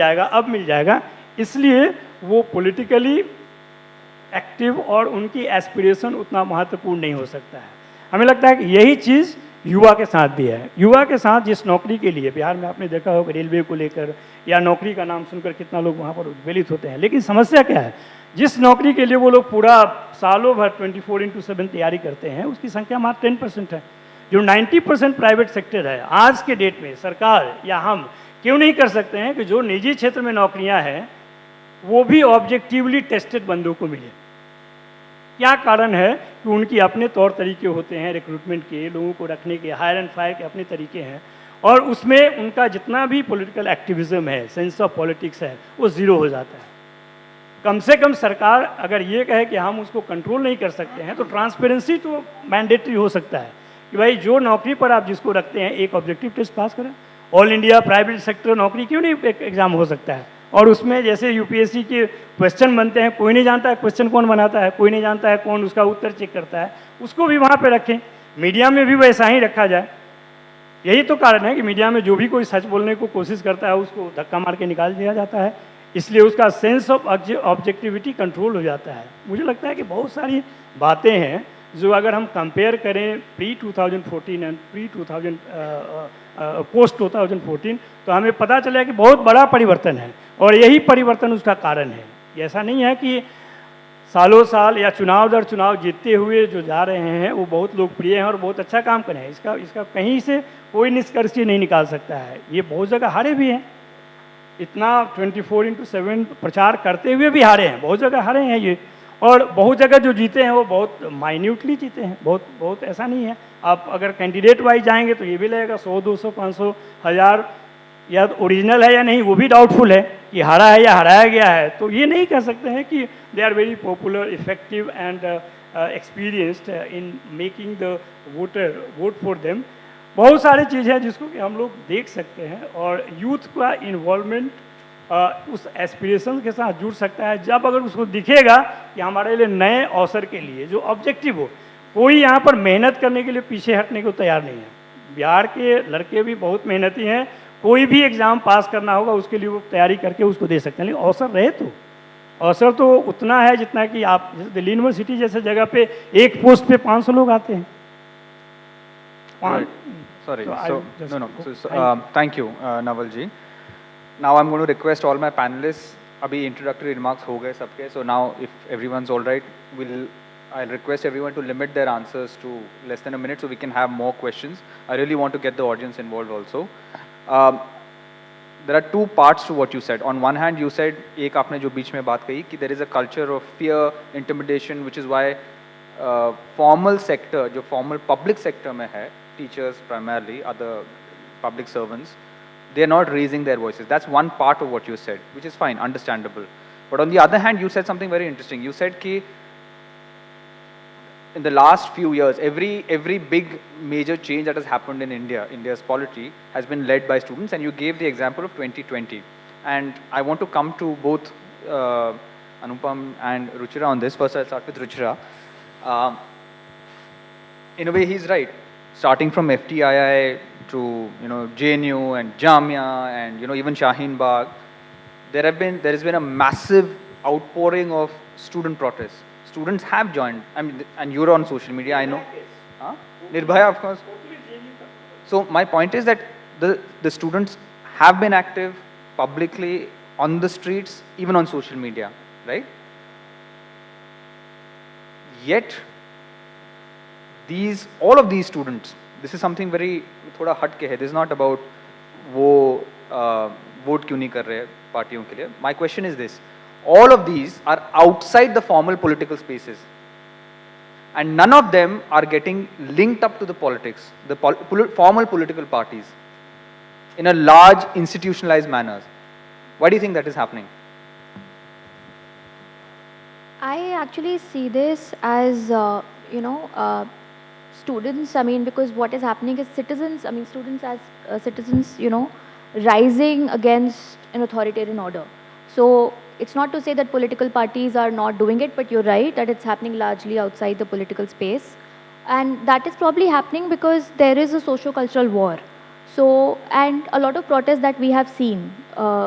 जाएगा, इसलिए वो पॉलिटिकली एक्टिव और उनकी एस्पिरेशन उतना महत्वपूर्ण नहीं हो सकता है। हमें लगता है कि यही चीज़ युवा के साथ भी है। युवा के साथ जिस नौकरी के लिए, बिहार में आपने देखा होगा रेलवे को लेकर, या नौकरी का नाम सुनकर कितना लोग वहाँ पर उद्वेलित होते हैं, लेकिन समस्या क्या है, जिस नौकरी के लिए वो लोग पूरा सालों भर 24/7 तैयारी करते हैं, उसकी संख्या मात्र 10% है। जो 90% प्राइवेट सेक्टर है, आज के डेट में सरकार या हम क्यों नहीं कर सकते हैं कि जो निजी क्षेत्र में नौकरियां हैं वो भी ऑब्जेक्टिवली टेस्टेड बंदों को मिले। क्या कारण है कि उनकी अपने तौर तरीके होते हैं, रिक्रूटमेंट के, लोगों को रखने के, हायर एंड फायर के अपने तरीके हैं, और उसमें उनका जितना भी पॉलिटिकल एक्टिविज्म है, सेंस ऑफ पॉलिटिक्स है, वो ज़ीरो हो जाता है। कम से कम सरकार अगर ये कहे कि हम उसको कंट्रोल नहीं कर सकते हैं, तो ट्रांसपेरेंसी तो मैंडेटरी हो सकता है कि भाई जो नौकरी पर आप जिसको रखते हैं एक ऑब्जेक्टिव टेस्ट पास करें। ऑल इंडिया प्राइवेट सेक्टर नौकरी क्यों नहीं एक एग्जाम हो सकता है, और उसमें जैसे यूपीएससी के क्वेश्चन बनते हैं, कोई नहीं जानता है क्वेश्चन कौन बनाता है, कोई नहीं जानता है कौन उसका उत्तर चेक करता है, उसको भी वहाँ पे रखें। मीडिया में भी वैसा ही रखा जाए। यही तो कारण है कि मीडिया में जो भी कोई सच बोलने को कोशिश करता है उसको धक्का मार के निकाल दिया जाता है, इसलिए उसका सेंस ऑफ ऑब्जेक्टिविटी कंट्रोल हो जाता है। मुझे लगता है कि बहुत सारी बातें हैं जो अगर हम कंपेयर करें pre-2014 एंड पोस्ट 2014, तो हमें पता चला कि बहुत बड़ा परिवर्तन है, और यही परिवर्तन उसका कारण है। ऐसा नहीं है कि सालों साल या चुनाव दर चुनाव जीतते हुए जो जा रहे हैं वो बहुत लोकप्रिय हैं और बहुत अच्छा काम कर रहे हैं, इसका कहीं से कोई निष्कर्ष नहीं निकाल सकता है। ये बहुत जगह हारे भी हैं, इतना 24/7 प्रचार करते हुए भी हारे हैं, बहुत जगह हारे हैं ये, और बहुत जगह जो जीते हैं वो बहुत माइन्यूटली जीते हैं, बहुत ऐसा नहीं है। आप अगर कैंडिडेट वाइज जाएंगे तो ये भी लगेगा 100, 200, 500, 1000 या ओरिजिनल है या नहीं वो भी डाउटफुल है कि हारा है या हराया गया है। तो ये नहीं कह सकते हैं कि they are very popular, effective and experienced in making the voter vote for them. बहुत सारी चीज़ है जिसको कि हम लोग देख सकते हैं, और यूथ का इन्वॉल्वमेंट उस एस्पिरेशन के साथ जुड़ सकता है जब अगर उसको दिखेगा कि हमारे लिए नए अवसर के लिए जो ऑब्जेक्टिव हो। कोई यहाँ पर मेहनत करने के लिए पीछे हटने को तैयार नहीं है। बिहार के लड़के भी बहुत मेहनती हैं, कोई भी एग्ज़ाम पास करना होगा उसके लिए वो तैयारी करके उसको दे सकते हैं, लेकिन अवसर रहे तो अवसर तो उतना है जितना कि आप जैसे दिल्ली यूनिवर्सिटी जैसे जगह पे एक पोस्ट पे 500 लोग आते हैं। Right. Sorry. So I So, just- no, no. go. Thank you, Naval ji. Now I'm going to request all my panelists. अभी introductory remarks हो गए सबके. So now, if everyone's all right, I'll request everyone to limit their answers to less than a minute so we can have more questions. I really want to get the audience involved also. There are two parts to what you said. On one hand, you said एक आपने जो बीच में बात कही कि there is a culture of fear, intimidation, which is why formal sector, जो formal public sector में है, teachers primarily, other public servants, they are not raising their voices. That's one part of what you said, which is fine, understandable. But on the other hand, you said something very interesting. You said कि in the last few years, every big major change that has happened in India, India's polity, has been led by students, and you gave the example of 2020. And I want to come to both Anupam and Ruchira on this. First, I'll start with Ruchira. In a way, he's right. Starting from FTII to JNU and Jamia and even Shaheen Bagh, there has been a massive outpouring of student protests. Students have joined. I mean, and you're on social media, I know. Huh? Nirbhaya, of course. So my point is that the students have been active publicly on the streets, even on social media, right? Yet, all of these students, this is something very थोड़ा हट के है. This is not about वो vote क्यों नहीं कर रहे पार्टियों के लिए. My question is this: all of these are outside the formal political spaces, and none of them are getting linked up to the politics, the formal political parties, in a large institutionalized manner. Why do you think that is happening? I actually see this as, students, I mean, because what is happening is citizens, I mean, students as citizens, rising against an authoritarian order. So it's not to say that political parties are not doing it, but you're right that it's happening largely outside the political space. And that is probably happening because there is a socio-cultural war. So, and a lot of protests that we have seen,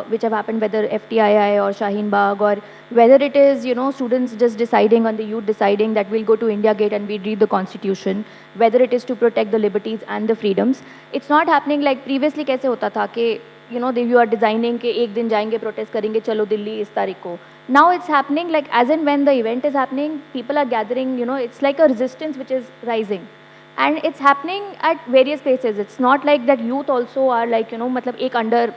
which have happened, whether FTII or Shaheen Bagh, or whether it is, students just deciding, on the youth deciding that we'll go to India Gate and we'll read the constitution, whether it is to protect the liberties and the freedoms. It's not happening like previously कैसे होता था कि, you are designing कि एक दिन जाएंगे protest करेंगे चलो दिल्ली इस तारीख को. Now it's happening like as and when the event is happening, people are gathering, it's like a resistance which is rising. And it's happening at various places. It's not like that youth also are like, मतलब एक under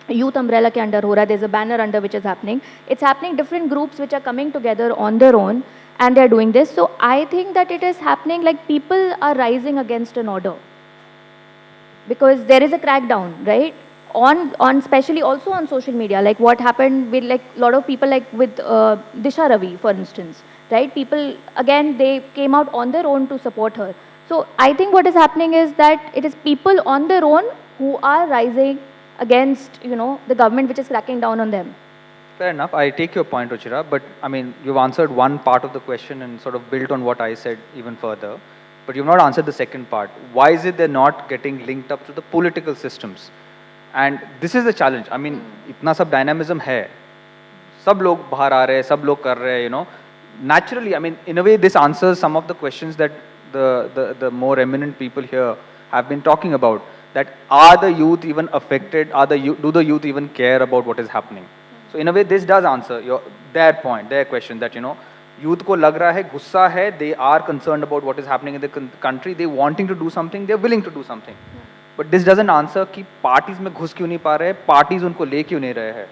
youth umbrella के under हो रहा है, there's a banner under which is happening. It's happening different groups which are coming together on their own and they're doing this. So I think that it is happening like people are rising against an order. Because there is a crackdown, right? On especially also on social media, like what happened with like a lot of people like with Disha Ravi, for instance, right? People, again, they came out on their own to support her. So I think what is happening is that it is people on their own who are rising against, the government which is cracking down on them. Fair enough. I take your point, Ruchira, but I mean, you've answered one part of the question and sort of built on what I said even further. But you've not answered the second part. Why is it they're not getting linked up to the political systems? And this is the challenge. I mean, इतना सब dynamism है. सब लोग बाहर आ रहे हैं, सब लोग कर रहे हैं, Naturally, I mean, in a way, this answers some of the questions that the more eminent people here have been talking about. That are the youth even affected? Do the youth even care about what is happening? So in a way, this does answer their point, their question that youth को लग रहा है, गुस्सा है, they are concerned about what is happening in the country, they wanting to do something, they're willing to do something. But this doesn't answer कि parties में घुस क्यों नहीं पा रहे, parties उनको ले क्यों नहीं रहे हैं.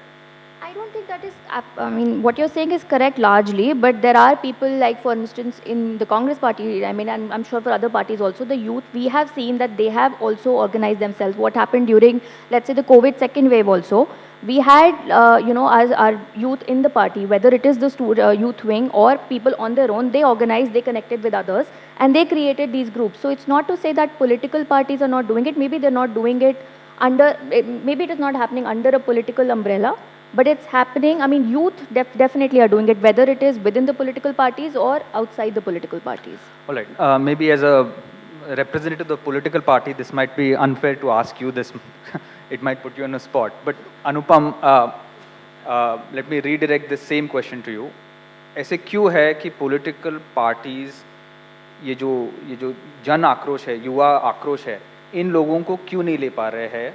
I don't think that is, I mean, what you're saying is correct largely, but there are people like, for instance, in the Congress party, I mean, and I'm sure for other parties also, the youth, we have seen that they have also organized themselves. What happened during, let's say, the COVID second wave also, we had, as our youth in the party, whether it is the youth wing or people on their own, they organized, they connected with others, and they created these groups. So it's not to say that political parties are not doing it. Maybe they're not doing it under, maybe it is not happening under a political umbrella, but it's happening. I mean, youth definitely are doing it, whether it is within the political parties or outside the political parties. All right. Maybe as a representative of the political party, this might be unfair to ask you this it might put you on a spot. But Anupam, let me redirect the same question to you. ऐसे क्यों है कि political parties ये जो जन आक्रोश है, युवा आक्रोश है, इन लोगों को क्यों नहीं ले पा रहे हैं?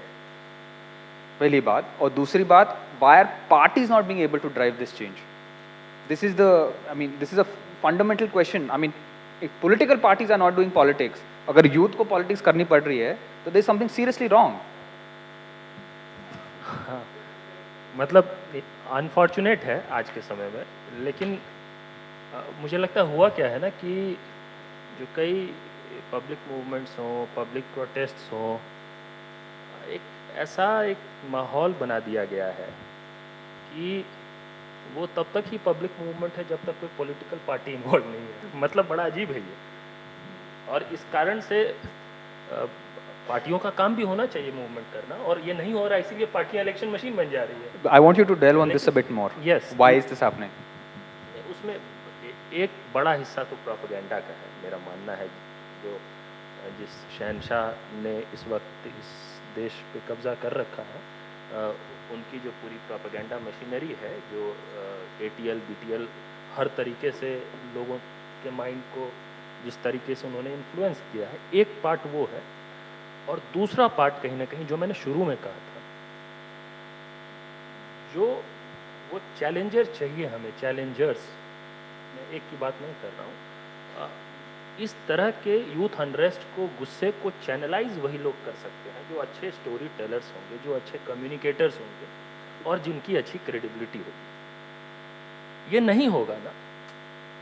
पहली बात. और दूसरी बात, why are parties not being able to drive this change? This is a fundamental question. I mean, if political parties are not doing politics, अगर youth को politics करनी पड़ रही है, तो there is something seriously wrong. मतलब unfortunate है आज के समय में, लेकिन मुझे लगता है हुआ क्या है ना कि जो कई पब्लिक मूवमेंट्स हों, पब्लिक प्रोटेस्ट्स हों, एक माहौल बना दिया गया है कि वो तब तक ही पब्लिक मूवमेंट है जब तक कोई पॉलिटिकल पार्टी इन्वॉल्व नहीं है. मतलब बड़ा अजीब है ये. और इस कारण से पार्टियों का काम भी होना चाहिए मूवमेंट करना, और ये नहीं हो रहा, इसीलिए पार्टियां इलेक्शन मशीन बन जा रही है. I want you to delve on this a bit more. Yes. Why is this happening? उसमें एक बड़ा हिस्सा तो प्रोपेगेंडा का है, मेरा मानना है. जो जिस शहनशाह ने इस वक्त इस देश पे कब्जा कर रखा है, उनकी जो पूरी प्रोपेगेंडा मशीनरी है, जो ATL BTL हर तरीके से लोगों के माइंड को जिस तरीके से उन्होंने इन्फ्लुएंस किया है, एक पार्ट वो है. और दूसरा पार्ट कहीं ना कहीं जो मैंने शुरू में कहा था, जो वो चैलेंजर चाहिए हमें, चैलेंजर्स, मैं एक की बात नहीं कर रहा हूँ. इस तरह के यूथ अनरेस्ट को, गुस्से को चैनलाइज वही लोग कर सकते हैं जो अच्छे स्टोरी टेलर्स होंगे, जो अच्छे कम्युनिकेटर्स होंगे और जिनकी अच्छी क्रेडिबिलिटी वो ये नहीं होगा ना,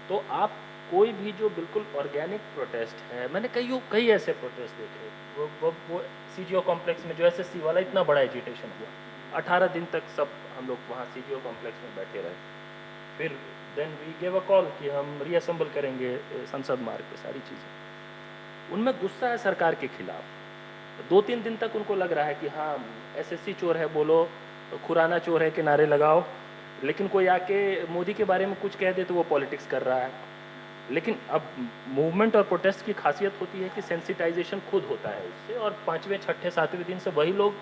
तो आप कोई भी जो बिल्कुल ऑर्गेनिक प्रोटेस्ट है, मैंने कई ऐसे प्रोटेस्ट देखे, वो सीजीओ कॉम्प्लेक्स में जो एसएससी वाला इतना बड़ा एजिटेशन हुआ, 18 दिन तक सब हम लोग वहाँ सीजीओ कॉम्प्लेक्स में बैठे रहे, फिर then we gave a call कि हम रीअसेंबल करेंगे संसद मार्ग पे सारी चीज़ें। उनमें गुस्सा है सरकार के खिलाफ, 2-3 दिन तक उनको लग रहा है कि हाँ एसएससी चोर है बोलो, खुराना चोर है के नारे लगाओ, लेकिन कोई आके मोदी के बारे में कुछ कह दे तो वो पॉलिटिक्स कर रहा है। लेकिन अब मूवमेंट और प्रोटेस्ट की खासियत होती है कि सेंसिटाइजेशन खुद होता है उससे, और 5वें 6ठे 7वें दिन से वही लोग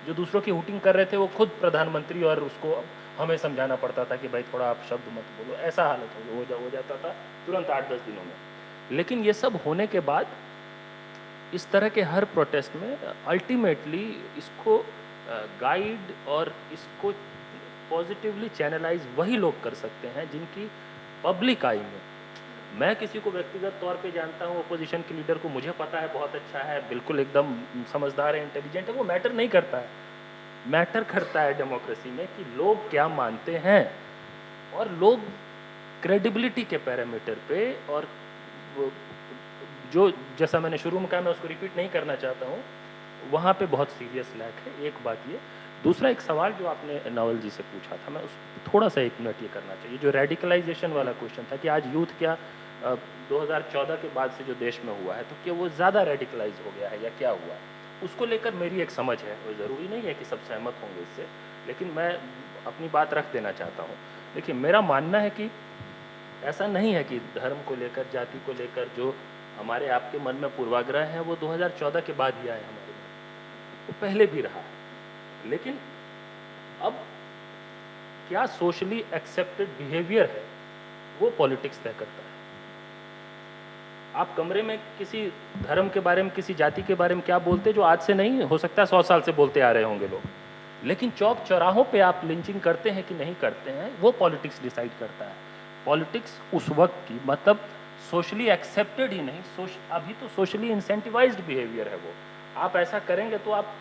जो दूसरों की हुटिंग कर रहे थे वो खुद प्रधानमंत्री, और उसको हमें समझाना पड़ता था कि भाई थोड़ा आप शब्द मत बोलो, ऐसा हालत हो जाता था तुरंत 8-10 दिनों में। लेकिन ये सब होने के बाद इस तरह के हर प्रोटेस्ट में अल्टीमेटली इसको गाइड और इसको पॉजिटिवली चैनलाइज वही लोग कर सकते हैं जिनकी पब्लिक आई में, मैं किसी को व्यक्तिगत तौर पे जानता हूँ, अपोजिशन के लीडर को मुझे पता है बहुत अच्छा है, बिल्कुल एकदम समझदार है, इंटेलिजेंट है, वो मैटर नहीं करता है। मैटर करता है डेमोक्रेसी में कि लोग क्या मानते हैं, और लोग क्रेडिबिलिटी के पैरामीटर पे, और जो जैसा मैंने शुरू में कहा, मैं उसको रिपीट नहीं करना चाहता हूँ, वहाँ पे बहुत सीरियस लैक है। एक बात ये, दूसरा एक सवाल जो आपने नवल जी से पूछा था, मैं उस थोड़ा सा 1 मिनट ये करना चाहिए, जो रेडिकलाइजेशन वाला क्वेश्चन था कि आज यूथ क्या 2014 के बाद से जो देश में हुआ है, तो क्या वो ज़्यादा रेडिकलाइज हो गया है या क्या हुआ, उसको लेकर मेरी एक समझ है। वो ज़रूरी नहीं है कि सब सहमत होंगे इससे, लेकिन मैं अपनी बात रख देना चाहता हूँ। देखिए, मेरा मानना है कि ऐसा नहीं है कि धर्म को लेकर, जाति को लेकर जो हमारे आपके मन में पूर्वाग्रह है वो 2014 के बाद ही आए हमारे मन, वो पहले भी रहा है। लेकिन अब क्या सोशली एक्सेप्टेड बिहेवियर है वो पॉलिटिक्स तय करता है। आप कमरे में किसी धर्म के बारे में, किसी जाति के बारे में क्या बोलते, जो आज से नहीं, हो सकता है 100 साल से बोलते आ रहे होंगे लोग, लेकिन चौक चौराहों पे आप लिंचिंग करते हैं कि नहीं करते हैं, वो पॉलिटिक्स डिसाइड करता है। पॉलिटिक्स उस वक्त की, मतलब सोशली एक्सेप्टेड ही नहीं, अभी तो सोशली इंसेंटिवाइज्ड बिहेवियर है वो। आप ऐसा करेंगे तो आप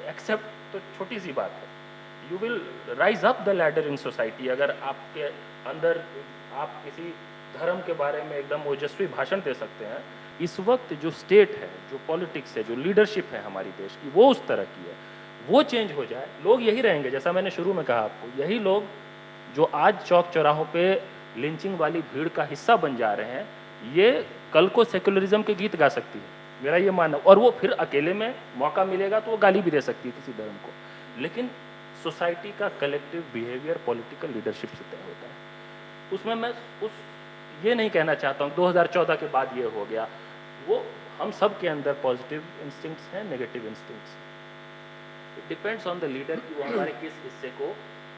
एक्सेप्ट, तो छोटी सी बात है, you will rise up the ladder in society. अगर आपके अंदर आप किसी धर्म के बारे में एकदम ओजस्वी भाषण दे सकते हैं, इस वक्त जो स्टेट है, जो पॉलिटिक्स है, जो लीडरशिप है हमारी देश की, वो उस तरह की है, वो चेंज हो जाए, लोग यही रहेंगे। जैसा मैंने शुरू में कहा आपको, यही लोग जो आज चौक चौराहों पे लिंचिंग वाली भीड़ का हिस्सा बन जा रहे हैं, ये कल को सेकुलरिज्म के गीत गा सकती है, मेरा ये मानना। और वो फिर अकेले में मौका मिलेगा तो वो गाली भी दे सकती है किसी धर्म को, लेकिन सोसाइटी का कलेक्टिव बिहेवियर पॉलिटिकल लीडरशिप से तय होता है। उसमें मैं ये नहीं कहना चाहता हूँ 2014 के बाद ये हो गया, वो हम सब के अंदर पॉजिटिव इंस्टिंक्ट्स हैं, नेगेटिव इंस्टिंक्ट्स हैं। It depends on the leader कि वो हमारे किस हिस्से को,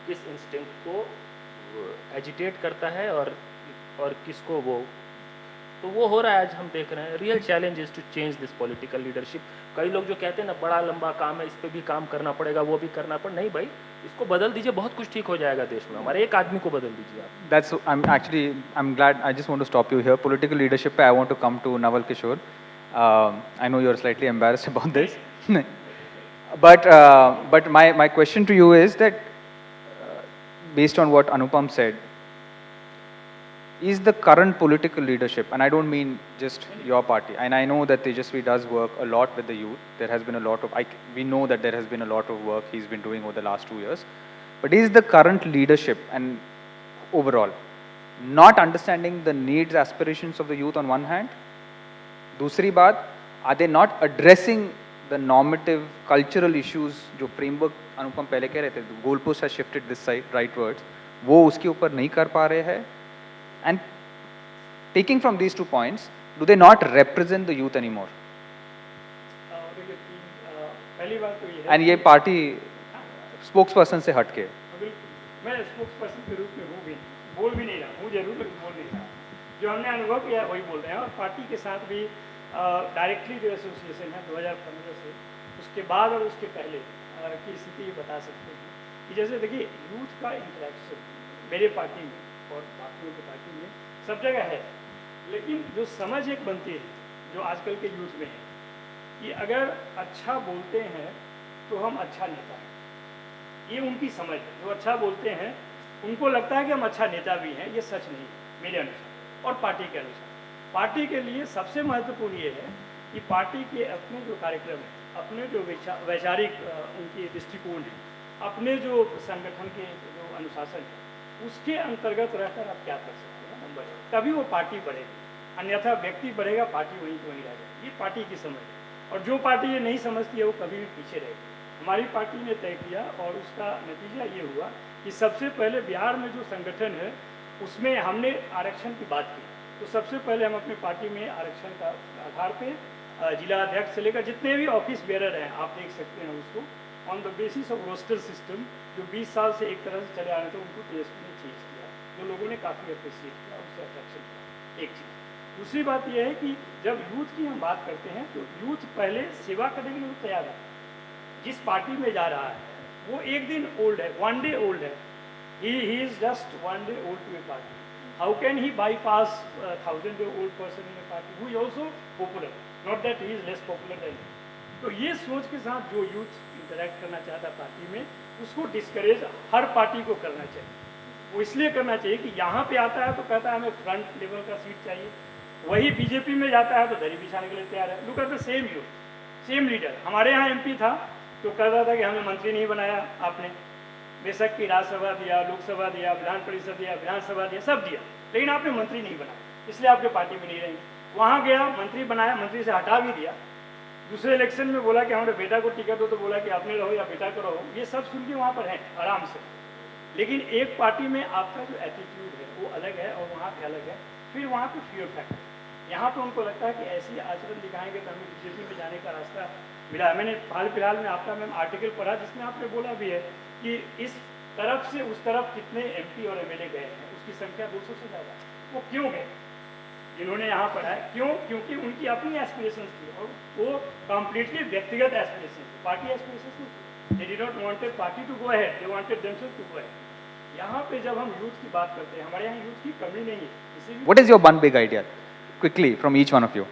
किस इंस्टिंक्ट को एजिटेट करता है और किसको वो, तो वो हो रहा है आज हम देख रहे हैं। Real challenge is to change this political leadership. कई लोग जो कहते हैं ना बड़ा लंबा काम है, इस पर भी काम करना पड़ेगा, वो भी करना पड़ेगा, नहीं भाई, इसको बदल दीजिए, बहुत कुछ ठीक हो जाएगा देश में। हमारे एक आदमी को बदल दीजिए आप। I'm glad. I just want to stop you here. Political leadership. I want to come to Naval Kishore. I know you're slightly embarrassed about this, but my question to you is that, based on what Anupam said, is the current political leadership, and I don't mean just your party, and I know that Tejasvi does work a lot with the youth. There has been a lot of, we know that there has been a lot of work he's been doing over the last 2 years. But is the current leadership and overall not understanding the needs, aspirations of the youth on one hand? दूसरी बात, are they not addressing the normative, cultural issues जो framework अनुपम पहले कह रहे थे, the goalpost has shifted this side rightwards, वो उसके ऊपर नहीं कर पा रहे हैं? And taking from these 2 points, do they not represent the youth anymore? देखिए, पहली बात तो ये है, And ये पार्टी spokesperson से हट के, बिल्कुल, मैं स्पोक्स पर्सन के रूप में हूँ भी, बोल भी नहीं रहा हूँ जरूर, लेकिन बोल नहीं रहा। जो हमने अनुभव किया है वही बोल रहे हैं, और पार्टी के साथ भी डायरेक्टली जो एसोसिएशन है 2015 से, उसके बाद और उसके पहले की स्थिति बता सकते हैं कि जैसे देखिए यूथ का इंटरेक्शन मेरे पार्टी में और बाकियों की पार्टी में सब जगह है, लेकिन जो समझ एक बनती है जो आजकल के यूथ में है कि अगर अच्छा बोलते हैं तो हम अच्छा नेता हैं, ये उनकी समझ है। जो अच्छा बोलते हैं उनको लगता है कि हम अच्छा नेता भी हैं, ये सच नहीं है मेरे अनुसार और पार्टी के अनुसार। पार्टी के लिए सबसे महत्वपूर्ण ये है कि पार्टी के अपने जो कार्यक्रम है, अपने जो वैचारिक उनकी दृष्टिकोण है, अपने जो संगठन के जो अनुशासन है, उसके अंतर्गत रहकर आप क्या कर सकते हैं नंबर, तभी वो पार्टी बढ़ेगी। अन्यथा व्यक्ति बढ़ेगा, पार्टी वहीं की वहीं रह जाएगी। ये पार्टी की समझ है, और जो पार्टी ये नहीं समझती है वो कभी भी पीछे रहेगी। हमारी पार्टी ने तय किया और उसका नतीजा ये हुआ कि सबसे पहले बिहार में जो संगठन है उसमें हमने आरक्षण की बात की। तो सबसे पहले हम अपनी पार्टी में आरक्षण का आधार पे जिला अध्यक्ष से लेकर जितने भी ऑफिस बेरर हैं, आप देख सकते हैं उसको on the basis of roster system, जो 20 साल से एक तरह से चले आ रहे थे, उनको तेजस्वी ने चेंज किया, जो लोगों ने काफ़ी अप्रिशिएट किया, उससे अट्रैक्शन किया। एक चीज़। दूसरी बात यह है कि जब यूथ की हम बात करते हैं तो यूथ पहले सेवा करने के लिए तैयार है। जिस पार्टी में जा रहा है वो एक दिन ओल्ड है, 1 डे ओल्ड है, he is just 1 day old to a party. How can he bypass 1,000-year-old person in a party who is also popular? Not that he is less popular than him. तो ये सोच के साथ जो youth interact करना चाहता है party में, उसको डिस्करेज हर पार्टी को करना चाहिए। वो इसलिए करना चाहिए कि यहाँ पे आता है तो कहता है हमें फ्रंट लेवल का सीट चाहिए, वही बीजेपी में जाता है तो दरी बिछाने के लिए तैयार है। Look at the same youth, same leader. हमारे यहाँ एमपी था तो कहता था कि हमें मंत्री नहीं बनाया आपने, बेशक की राज्यसभा दिया, लोकसभा दिया, विधान परिषद दिया, विधानसभा दिया, सब दिया, लेकिन आपने मंत्री नहीं बनाया, इसलिए आपके पार्टी में नहीं रहेंगे। वहाँ गया, मंत्री बनाया, मंत्री से हटा भी दिया। दूसरे इलेक्शन में बोला कि हमारे बेटा को टिकट दो, तो बोला कि अपने रहो या बेटा को रहो। ये सब सुन के वहाँ पर हैं आराम से, लेकिन एक पार्टी में आपका जो एटीट्यूड है वो अलग है और वहाँ पे अलग है। फिर वहाँ पे फियर फैक्टर, यहाँ पे उनको लगता है कि ऐसी आचरण दिखाएंगे तो हमें बीजेपी में जाने का रास्ता मिला। मैंने हाल फिलहाल में आपका मैम आर्टिकल पढ़ा जिसमें आपने बोला भी है कि इस तरफ से उस तरफ कितने एमपी और एमएलए गए हैं, उसकी संख्या 200 से ज़्यादा। वो क्यों गए? जिन्होंने यहाँ पढ़ा है क्यों? क्योंकि उनकी अपनी एस्पिरेशंस थी और वो कम्प्लीटली व्यक्तिगत एस्पिरेशन थी, पार्टी एस्पिरेशंस नहीं। They did not wanted party to go ahead, they wanted themself to go ahead. यहाँ पे जब हम यूथ की बात करते हैं, हमारे यहाँ यूथ की कमी नहीं है। What is your one big idea? Quickly from each one of you.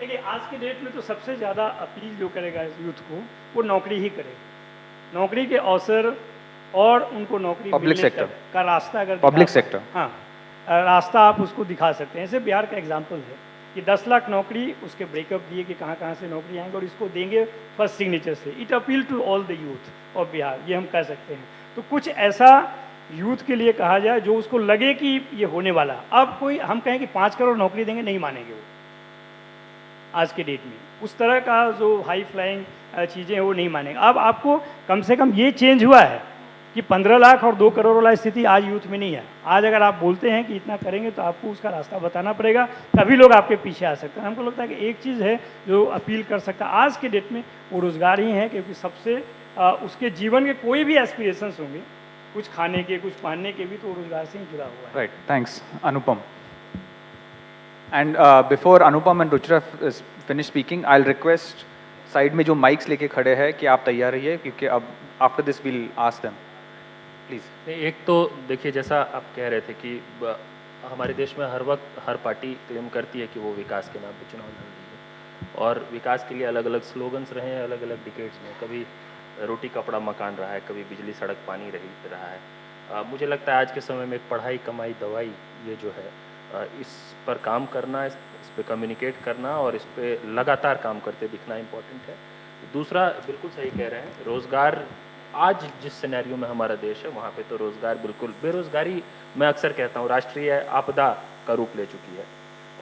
देखिए आज के डेट में तो सबसे ज़्यादा अपील जो करेगा इस यूथ को वो नौकरी ही करेगा। नौकरी के अवसर और उनको नौकरी पब्लिक मिलने सेक्टर का रास्ता अगर पब्लिक दिखा सेक्टर हाँ रास्ता आप उसको दिखा सकते हैं। ऐसे बिहार का एग्जाम्पल है कि 10 लाख नौकरी, उसके ब्रेकअप दिए कि कहाँ कहाँ से नौकरी आएंगे और इसको देंगे फर्स्ट सिग्नेचर से। It appeal to all the youth of Bihar, ये हम कह सकते हैं। तो कुछ ऐसा यूथ के लिए कहा जाए जो उसको लगे कि ये होने वाला। अब कोई हम कहें कि 5 करोड़ नौकरी देंगे, नहीं मानेंगे वो आज के डेट में। उस तरह का जो हाई फ्लाइंग चीज़ें हैं वो नहीं मानेंगे। अब आपको कम से कम ये चेंज हुआ है कि 15 लाख और 2 करोड़ वाला स्थिति आज यूथ में नहीं है। आज अगर आप बोलते हैं कि इतना करेंगे तो आपको उसका रास्ता बताना पड़ेगा, तभी लोग आपके पीछे आ सकते हैं। हमको लगता है कि एक चीज़ है जो अपील कर सकता है आज के डेट में, वो रोज़गार ही है, क्योंकि सबसे उसके जीवन के कोई भी एस्पिरेशंस होंगे, कुछ खाने के, कुछ पहनने के भी, तो रोजगार से ही जुड़ा हुआ है। Right, thanks, Anupam. And before Anupam and Ruchira finish speaking, I'll request side में जो माइक्स लेके खड़े हैं कि आप तैयार रहिए, क्योंकि अब after this will ask them, please. नहीं, एक तो देखिए, जैसा आप कह रहे थे कि हमारे देश में हर वक्त हर पार्टी क्लेम करती है कि वो विकास के नाम पे चुनाव लड़ रही है, और विकास के लिए अलग अलग स्लोगन्स रहे हैं अलग अलग डिकेड्स में। कभी रोटी कपड़ा मकान रहा है, कभी बिजली सड़क पानी रहा है। मुझे लगता है आज के समय में पढ़ाई कमाई दवाई, ये जो है इस पर काम करना, इस पे कम्युनिकेट करना और इस पे लगातार काम करते दिखना इम्पोर्टेंट है। दूसरा, बिल्कुल सही कह रहे हैं, रोज़गार आज जिस सिनेरियो में हमारा देश है वहाँ पे तो रोज़गार बिल्कुल, बेरोज़गारी मैं अक्सर कहता हूँ राष्ट्रीय आपदा का रूप ले चुकी है।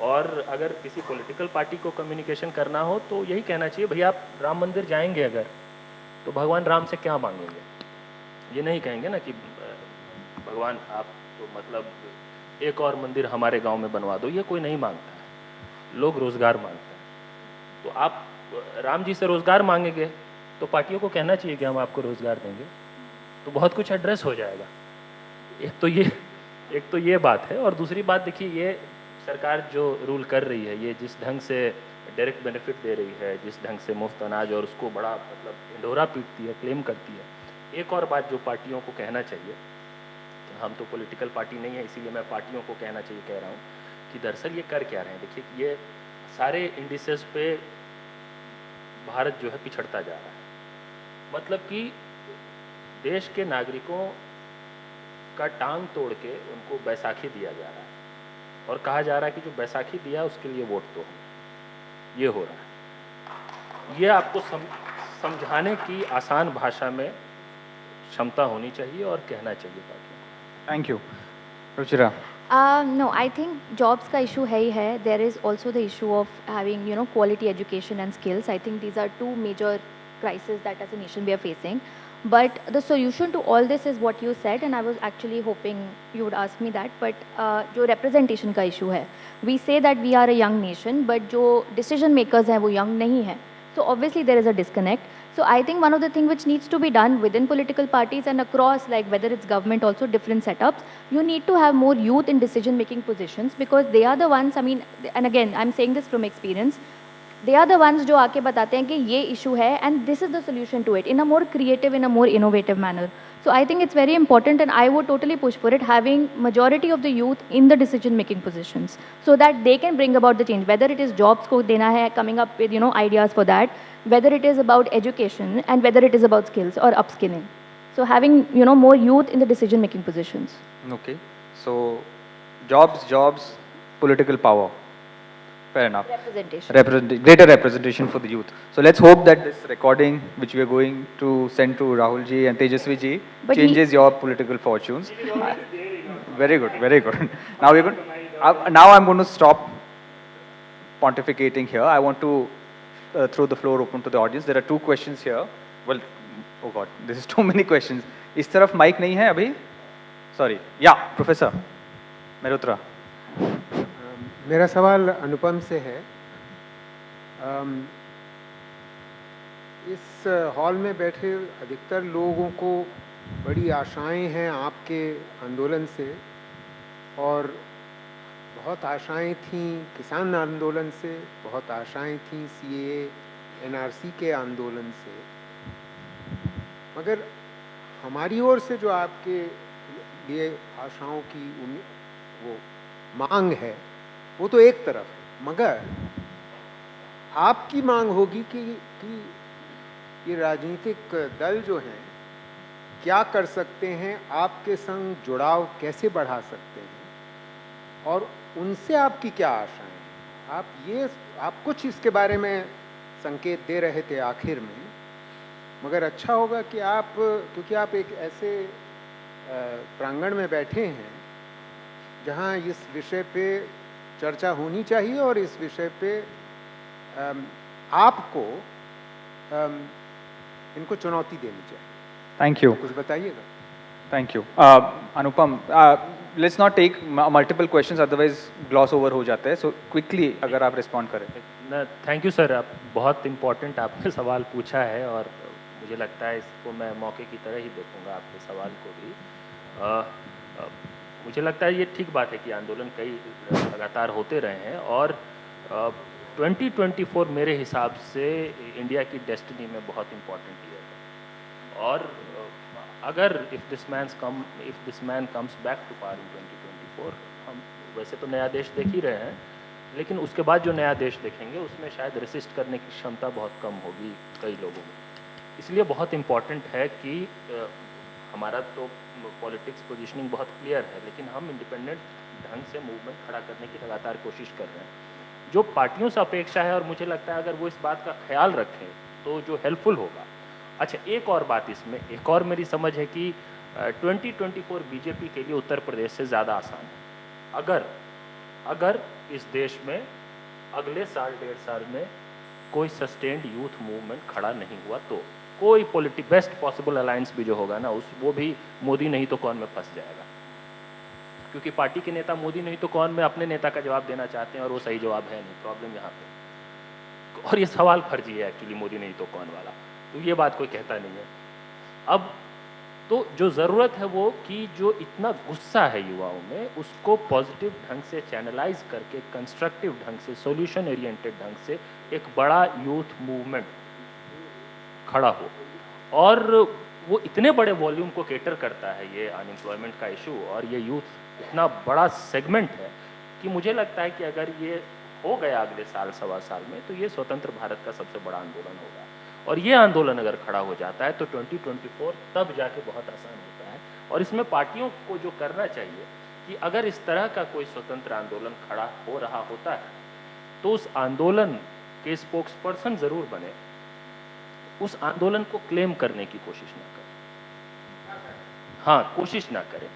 और अगर किसी पॉलिटिकल पार्टी को कम्युनिकेशन करना हो तो यही कहना चाहिए, भैया आप राम मंदिर जाएंगे अगर, तो भगवान राम से क्या मांगेंगे? ये नहीं कहेंगे ना कि भगवान आप तो मतलब एक और मंदिर हमारे गांव में बनवा दो, ये कोई नहीं मांगता है। लोग रोज़गार मांगते हैं। तो आप राम जी से रोज़गार मांगेंगे तो पार्टियों को कहना चाहिए कि हम आपको रोज़गार देंगे, तो बहुत कुछ एड्रेस हो जाएगा। एक तो ये बात है। और दूसरी बात देखिए, ये सरकार जो रूल कर रही है, ये जिस ढंग से डायरेक्ट बेनिफिट दे रही है, जिस ढंग से मुफ्त अनाज और उसको बड़ा मतलब ढिंढोरा पीटती है, क्लेम करती है। एक और बात जो पार्टियों को कहना चाहिए, हम तो पॉलिटिकल पार्टी नहीं है, इसीलिए मैं पार्टियों को कहना चाहिए कह रहा हूँ कि दरअसल ये कर क्या रहे हैं। देखिए, ये सारे इंडिसेस पे भारत जो है पिछड़ता जा रहा है। मतलब कि देश के नागरिकों का टांग तोड़ के उनको बैसाखी दिया जा रहा है और कहा जा रहा है कि जो बैसाखी दिया उसके लिए वोट दो। ये हो रहा है। ये आपको समझाने की आसान भाषा में क्षमता होनी चाहिए और कहना चाहिए पार्टियों को। Thank you. Ruchira. No, I think jobs का issue है ही है. There is also the issue of having, quality education and skills. I think these are two major crises that as a nation we are facing. But the solution to all this is what you said, and I was actually hoping you would ask me that. But जो representation का issue है, we say that we are a young nation, but जो decision makers हैं वो young नहीं है. So obviously there is a disconnect. So I think one of the things which needs to be done within political parties and across, like whether it's government also, different setups, you need to have more youth in decision making positions, because they are the ones, I mean, and again I'm saying this from experience, they are the ones जो आके बताते हैं कि ये issue है and this is the solution to it in a more creative, in a more innovative manner. So I think it's very important, and I would totally push for it, having majority of the youth in the decision making positions so that they can bring about the change, whether it is jobs को देना है, coming up with ideas for that, whether it is about education and whether it is about skills or upskilling. So having more youth in the decision making positions. Okay, so jobs, political power. Fair enough. Greater representation for the youth. So let's hope that this recording, which we are going to send to Rahul ji and Tejasvi ji, changes your political fortunes. Very good, very good. Now we're going. Now I'm going to stop pontificating here. I want to throw the floor open to the audience. There are two questions here. Well, oh God, this is too many questions. इस तरफ mic नहीं है अभी? Sorry. Yeah, Professor Mehrotra. मेरा सवाल अनुपम से है। इस हॉल में बैठे अधिकतर लोगों को बड़ी आशाएं हैं आपके आंदोलन से, और बहुत आशाएं थीं किसान आंदोलन से, बहुत आशाएं थीं CAA NRC के आंदोलन से, मगर हमारी ओर से जो आपके लिए आशाओं की वो मांग है वो तो एक तरफ है, मगर आपकी मांग होगी कि ये राजनीतिक दल जो हैं क्या कर सकते हैं, आपके संग जुड़ाव कैसे बढ़ा सकते हैं, और उनसे आपकी क्या आशाएं। आप कुछ इसके बारे में संकेत दे रहे थे आखिर में, मगर अच्छा होगा कि आप, क्योंकि आप एक ऐसे प्रांगण में बैठे हैं जहां इस विषय पे चर्चा होनी चाहिए और इस विषय पे आपको इनको चुनौती देनी चाहिए। Thank you. कुछ बताइएगा। Thank you. Anupam, let's not take multiple questions, otherwise gloss over हो जाते हैं. So quickly अगर आप respond करें. थैंक यू सर, आप बहुत इम्पोर्टेंट आपने सवाल पूछा है और मुझे लगता है इसको मैं मौके की तरह ही देखूंगा आपके सवाल को भी। मुझे लगता है ये ठीक बात है कि आंदोलन कई लगातार होते रहे हैं, और 2024 मेरे हिसाब से इंडिया की डेस्टिनी में बहुत इम्पोर्टेंट ईयर है। और अगर if this man comes back to power in 2024, हम वैसे तो नया देश देख ही रहे हैं, लेकिन उसके बाद जो नया देश देखेंगे उसमें शायद रेसिस्ट करने की क्षमता बहुत कम होगी कई लोगों में। इसलिए बहुत इम्पॉर्टेंट है कि हमारा तो पॉलिटिक्स पोजीशनिंग बहुत क्लियर है, लेकिन हम इंडिपेंडेंट ढंग से मूवमेंट खड़ा करने की लगातार कोशिश कर रहे हैं। जो पार्टियों से अपेक्षा है, और मुझे लगता है अगर वो इस बात का ख्याल रखें तो जो हेल्पफुल होगा। अच्छा, एक और बात इसमें, एक और मेरी समझ है कि 2024 बीजेपी के लिए उत्तर प्रदेश से ज़्यादा आसान है। अगर इस देश में अगले साल 1.5 साल में कोई सस्टेन्ड यूथ मूवमेंट खड़ा नहीं हुआ तो कोई बेस्ट पॉसिबल अलायंस भी जो होगा ना, वो भी मोदी नहीं तो कौन में फंस जाएगा, क्योंकि पार्टी के नेता मोदी नहीं तो कौन में अपने नेता का जवाब देना चाहते हैं, और वो सही जवाब है नहीं। प्रॉब्लम यहाँ पे, और ये सवाल फर्जी है एक्चुअली, मोदी नहीं तो कौन वाला, तो ये बात कोई कहता नहीं है। अब तो जो ज़रूरत है वो कि जो इतना गुस्सा है युवाओं में, उसको पॉजिटिव ढंग से चैनलाइज करके, कंस्ट्रक्टिव ढंग से, सॉल्यूशन ओरिएंटेड ढंग से एक बड़ा यूथ मूवमेंट खड़ा हो। और वो इतने बड़े वॉल्यूम को केटर करता है ये अनएम्प्लॉयमेंट का इशू, और ये यूथ इतना बड़ा सेगमेंट है कि मुझे लगता है कि अगर ये हो गया अगले साल सवा साल में, तो ये स्वतंत्र भारत का सबसे बड़ा आंदोलन होगा। और ये आंदोलन अगर खड़ा हो जाता है तो 2024 तब जाके बहुत आसान होता है। और इसमें पार्टियों को जो करना चाहिए कि अगर इस तरह का कोई स्वतंत्र आंदोलन खड़ा हो रहा होता है तो उस आंदोलन के स्पोक्स पर्सन जरूर बने, उस आंदोलन को क्लेम करने की कोशिश ना करें। हाँ, कोशिश ना करें।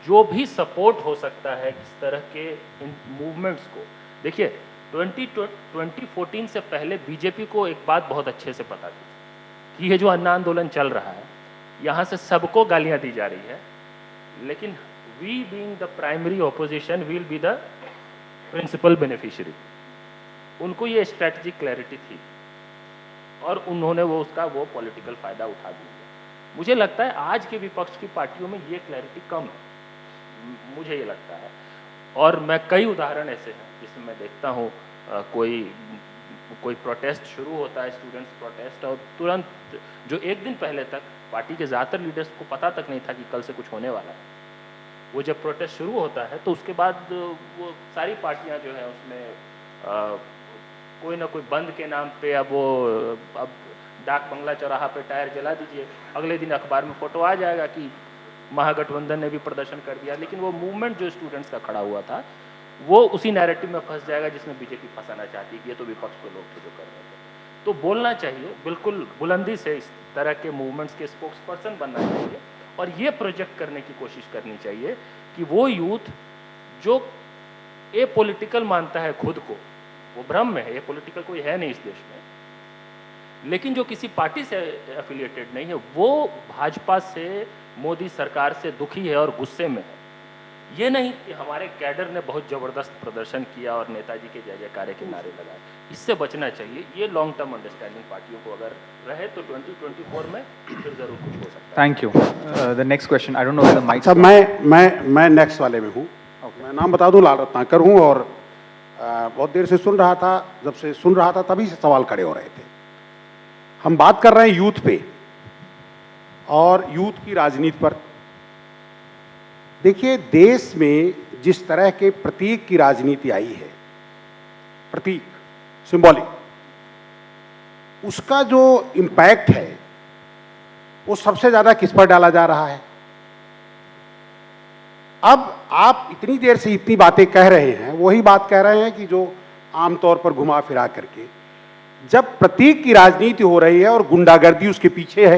जो भी सपोर्ट हो सकता है इस तरह के इन मूवमेंट्स को, देखिए 2014 से पहले बीजेपी को एक बात बहुत अच्छे से पता थी कि ये जो अन्ना आंदोलन चल रहा है, यहाँ से सबको गालियाँ दी जा रही है, लेकिन we being the primary opposition will be the principal beneficiary. उनको ये स्ट्रेटजिक क्लैरिटी थी और उन्होंने उसका पॉलिटिकल फायदा उठा दिया। मुझे लगता है आज के विपक्ष की पार्टियों में ये क्लैरिटी कम है, मुझे ये लगता है। और मैं कई उदाहरण ऐसे हैं जिसमें मैं देखता हूँ कोई प्रोटेस्ट शुरू होता है, स्टूडेंट्स प्रोटेस्ट, और तुरंत जो एक दिन पहले तक पार्टी के ज़्यादातर लीडर्स को पता तक नहीं था कि कल से कुछ होने वाला है, वो जब प्रोटेस्ट शुरू होता है तो उसके बाद वो सारी पार्टियां जो है उसमें कोई ना कोई बंद के नाम पे, अब डाक बंगला चौराहा पे टायर जला दीजिए, अगले दिन अखबार में फोटो आ जाएगा कि महागठबंधन ने भी प्रदर्शन कर दिया। लेकिन वो मूवमेंट जो स्टूडेंट्स का खड़ा हुआ था वो उसी नैरेटिव में फंस जाएगा जिसमें बीजेपी फंसाना चाहती है कि ये तो विपक्ष के लोग थे जो कर रहे थे। तो बोलना चाहिए, बिल्कुल बुलंदी से इस तरह के मूवमेंट्स के स्पोक्स पर्सन बनना चाहिए और ये प्रोजेक्ट करने की कोशिश करनी चाहिए कि वो यूथ जो ए पॉलिटिकल मानता है खुद को, वो भ्रम में है, ये पॉलिटिकल कोई है नहीं इस देश में, लेकिन जो किसी पार्टी से एफिलिएटेड नहीं है, वो भाजपा से, मोदी सरकार से दुखी है और गुस्से में है। ये नहीं कि हमारे कैडर ने बहुत ज़बरदस्त प्रदर्शन किया और नेताजी के जय जयकारे के नारे लगाए, इससे बचना चाहिए। ये लॉन्ग टर्म अंडरस्टैंडिंग पार्टियों को अगर रहे तो 2024 में फिर जरूर कुछ हो सकता है। Thank you. The next question, I don't know where the mic. अच्छा, मैं नेक्स्ट वाले में हूँ। मैं नाम बता दूं, लाल रत्नाकर हूँ और बहुत देर से सुन रहा था। जब से सुन रहा था तभी से सवाल खड़े हो रहे थे। हम बात कर रहे हैं यूथ पे और यूथ की राजनीति पर। देखिए, देश में जिस तरह के प्रतीक की राजनीति आई है, प्रतीक, सिंबॉलिक, उसका जो इम्पैक्ट है वो सबसे ज्यादा किस पर डाला जा रहा है? अब आप इतनी देर से इतनी बातें कह रहे हैं, वही बात कह रहे हैं कि जो आमतौर पर घुमा फिरा करके, जब प्रतीक की राजनीति हो रही है और गुंडागर्दी उसके पीछे है।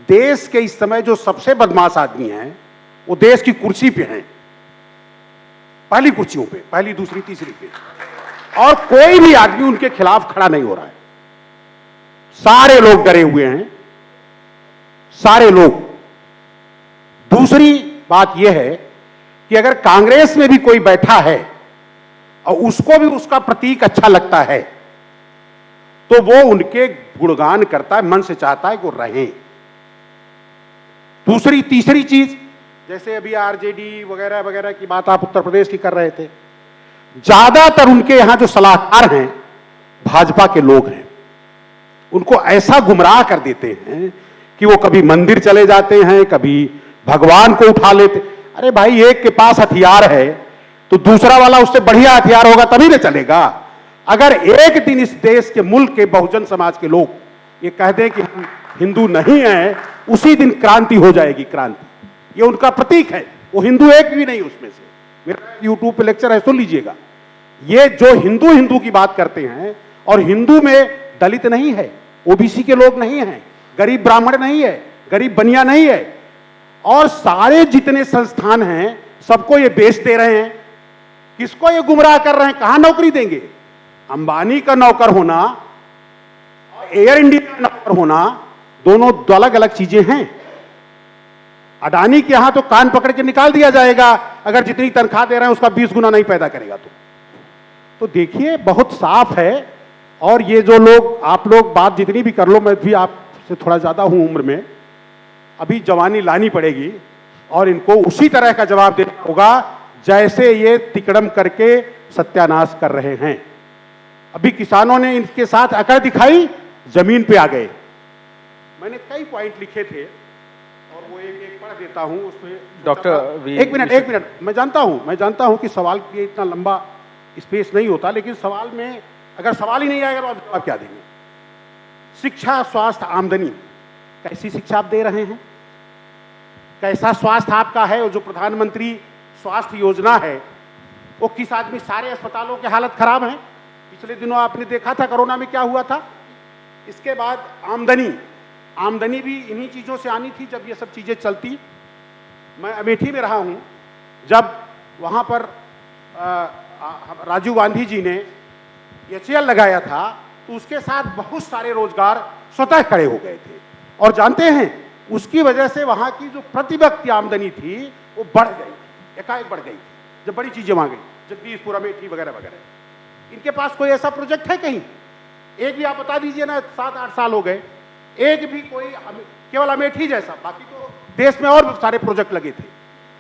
देश के इस समय जो सबसे बदमाश आदमी हैं वो देश की कुर्सी पे हैं, पहली कुर्सियों पे, पहली, दूसरी, तीसरी पे, और कोई भी आदमी उनके खिलाफ खड़ा नहीं हो रहा है। सारे लोग डरे हुए हैं, सारे लोग। दूसरी बात यह है कि अगर कांग्रेस में भी कोई बैठा है और उसको भी उसका प्रतीक अच्छा लगता है तो वो उनके गुणगान करता है, मन से चाहता है कि वो रहें। दूसरी तीसरी चीज, जैसे अभी आरजेडी वगैरह वगैरह की बात आप उत्तर प्रदेश की कर रहे थे, ज्यादातर उनके यहां जो सलाहकार हैं भाजपा के लोग हैं। उनको ऐसा गुमराह कर देते हैं कि वो कभी मंदिर चले जाते हैं, कभी भगवान को उठा लेते। अरे भाई, एक के पास हथियार है तो दूसरा वाला उससे बढ़िया हथियार होगा तभी ना चलेगा। अगर एक दिन इस देश के, मुल्क के बहुजन समाज के लोग ये कह दें कि हम हिंदू नहीं हैं, उसी दिन क्रांति हो जाएगी। क्रांति ये उनका प्रतीक है। वो हिंदू एक भी नहीं उसमें से। मेरा यूट्यूब पे लेक्चर है, सुन लीजिएगा। ये जो हिंदू हिंदू की बात करते हैं, और हिंदू में दलित नहीं है, ओबीसी के लोग नहीं हैं, गरीब ब्राह्मण नहीं है, गरीब बनिया नहीं है, और सारे जितने संस्थान हैं सबको ये बेच दे रहे हैं। किसको ये गुमराह कर रहे हैं? कहां नौकरी देंगे? अंबानी का नौकर होना और एयर इंडिया का नौकर होना दोनों अलग अलग चीजें हैं। अडानी के यहां तो कान पकड़ के निकाल दिया जाएगा अगर जितनी तनख्वाह दे रहे हैं उसका 20 गुना नहीं पैदा करेगा तो देखिए, बहुत साफ है। और ये जो लोग, आप लोग बात जितनी भी कर लो, मैं भी आपसे थोड़ा ज्यादा हूं उम्र में, अभी जवानी लानी पड़ेगी और इनको उसी तरह का जवाब देना होगा जैसे ये तिकड़म करके सत्यानाश कर रहे हैं। अभी किसानों ने इनके साथ अकड़ दिखाई, जमीन पे आ गए। मैंने कई पॉइंट लिखे थे और वो एक एक पढ़ देता हूं उसमें। डॉक्टर, एक मिनट, मैं जानता हूं कि सवाल के लिए इतना लंबा स्पेस नहीं होता, लेकिन सवाल में अगर सवाल ही नहीं आएगा तो आप जवाब क्या देंगे? शिक्षा, स्वास्थ्य, आमदनी, कैसी शिक्षा आप दे रहे हैं? कैसा स्वास्थ्य आपका है? और जो प्रधानमंत्री स्वास्थ्य योजना है वो किस आदमी? सारे अस्पतालों की हालत खराब है। पिछले दिनों आपने देखा था कोरोना में क्या हुआ था। इसके बाद आमदनी भी इन्हीं चीजों से आनी थी जब ये सब चीजें चलती। मैं अमेठी में रहा हूं, जब वहां पर राजीव गांधी जी ने एचएएल लगाया था तो उसके साथ बहुत सारे रोजगार स्वतः खड़े हो गए थे। और जानते हैं, उसकी वजह से वहां की जो प्रति व्यक्ति आमदनी थी वो बढ़ गई, एकाएक बढ़ गई जब बड़ी चीजें वहां गई, जगदीशपुर, अमेठी वगैरह वगैरह। इनके पास कोई ऐसा प्रोजेक्ट है कहीं? एक भी आप बता दीजिए ना। 7-8 साल हो गए, एक भी कोई, केवल अमेठी जैसा, बाकी तो देश में और सारे प्रोजेक्ट लगे थे।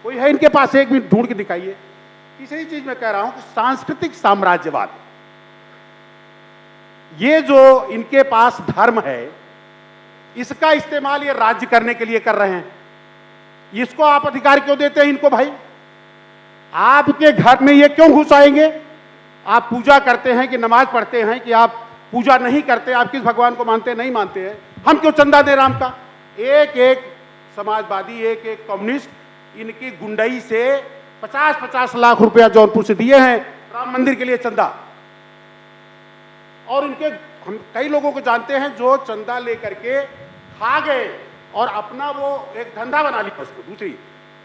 कोई है इनके पास? एक भी ढूंढ के दिखाइए। तीसरी चीज मैं कह रहा हूं कि सांस्कृतिक साम्राज्यवाद, ये जो इनके पास धर्म है, इसका इस्तेमाल ये राज्य करने के लिए कर रहे हैं। इसको आप अधिकार क्यों देते हैं इनको? भाई, आपके घर में ये क्यों घुस आएंगे? आप पूजा करते हैं कि नमाज पढ़ते हैं कि आप पूजा नहीं करते? आप किस भगवान को मानते हैं? नहीं मानते हैं? हम क्यों चंदा दे राम का? एक एक समाजवादी, एक एक कम्युनिस्ट इनकी गुंडई से 50-50 लाख रुपया जौनपुर से दिए हैं राम मंदिर के लिए चंदा। और इनके, हम कई लोगों को जानते हैं जो चंदा लेकर के खा गए और अपना वो एक धंधा बना लिया उसको। दूसरी,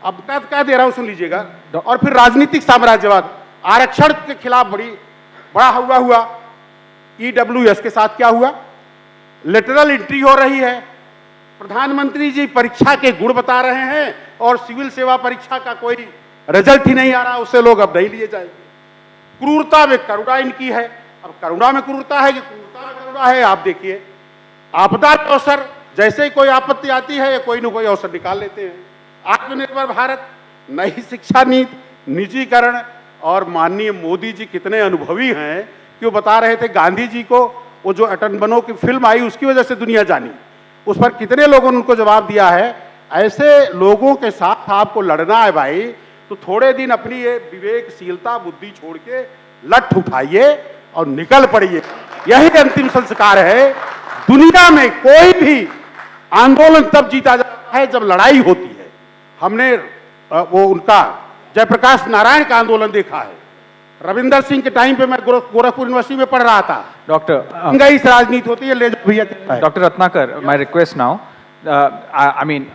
अब मैं क्या दे रहा हूं, सुन लीजिएगा। और फिर राजनीतिक साम्राज्यवाद, आरक्षण के खिलाफ बड़ा हुआ। ईडब्ल्यूएस के साथ क्या हुआ? लेटरल एंट्री हो रही है। प्रधानमंत्री जी परीक्षा के गुण बता रहे हैं और सिविल सेवा परीक्षा का कोई रिजल्ट ही नहीं आ रहा, उससे लोग अब नहीं लिए जाएंगे। क्रूरता में करुणा इनकी है। अब करुणा में क्रूरता है कि क्रूरता में करुणा है? आप देखिए, आपदा के अवसर, जैसे ही कोई आपत्ति आती है कोई न कोई अवसर निकाल लेते हैं। आत्मनिर्भर भारत, नई शिक्षा नीति, निजीकरण। और माननीय मोदी जी कितने अनुभवी हैं कि वो बता रहे थे, गांधी जी को वो जो अटल बनो की फिल्म आई उसकी वजह से दुनिया जानी, उस पर कितने लोगों ने उनको जवाब दिया है। ऐसे लोगों के साथ आपको लड़ना है भाई, तो थोड़े दिन अपनी ये विवेकशीलता, बुद्धि छोड़ के लठ उठाइए और निकल पड़िए। यही अंतिम संस्कार है। दुनिया में कोई भी आंदोलन तब जीता जाता है जब लड़ाई होती है। हमने वो उनका जयप्रकाश नारायण का आंदोलन देखा है। रविंदर सिंह के टाइम पे मैं गोरखपुर यूनिवर्सिटी में पढ़ रहा था। डॉक्टर, इस राजनीति होती है, ले जाओ भैया। Doctor Ratnakar, my request now, I mean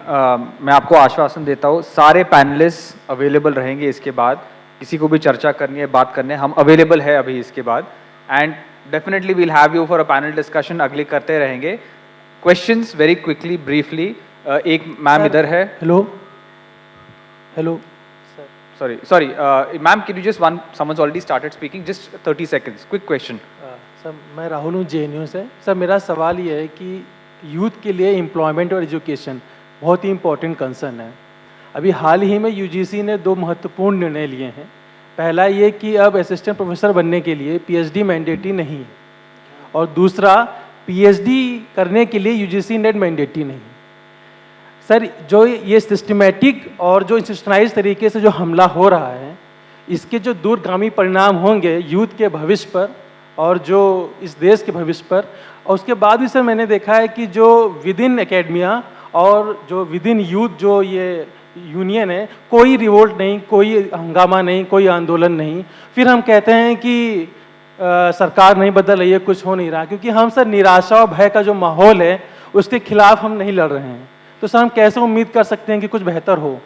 मैं आपको आश्वासन देता हूँ, सारे पैनलिस्ट अवेलेबल रहेंगे इसके बाद। किसी को भी चर्चा करनी है, बात करनी है, हम अवेलेबल है अभी इसके बाद। And definitely we'll have you for a panel discussion, अगले करते रहेंगे। Questions very quickly, briefly. एक मैम इधर है। Hello, Sorry, ma'am, can you just someone's already started speaking, just 30 seconds, quick question. Sir मैं राहुल हूँ JNU से। सर मेरा सवाल ये है कि यूथ के लिए एम्प्लॉयमेंट और एजुकेशन बहुत ही इम्पोर्टेंट कंसर्न है। अभी हाल ही में UGC ने 2 महत्वपूर्ण निर्णय लिए हैं। पहला ये कि अब असिस्टेंट प्रोफेसर बनने के लिए PhD मैंडेटरी नहीं है, और दूसरा PhD करने के लिए UGC नेट मैंडेटरी नहीं। सर जो ये सिस्टमेटिक और जो इंस्टीट्यूशनलाइज तरीके से जो हमला हो रहा है, इसके जो दूरगामी परिणाम होंगे यूथ के भविष्य पर और जो इस देश के भविष्य पर। और उसके बाद भी सर मैंने देखा है कि जो विद इन एकेडमिया और जो विद इन यूथ जो ये यूनियन है, कोई रिवोल्ट नहीं, कोई हंगामा नहीं, कोई आंदोलन नहीं। फिर हम कहते हैं कि सरकार नहीं बदल रही है, कुछ हो नहीं रहा, क्योंकि हम सर निराशा और भय का जो माहौल है उसके खिलाफ हम नहीं लड़ रहे हैं। तो सर हम कैसे उम्मीद कर सकते हैं कि कुछ बेहतर हो?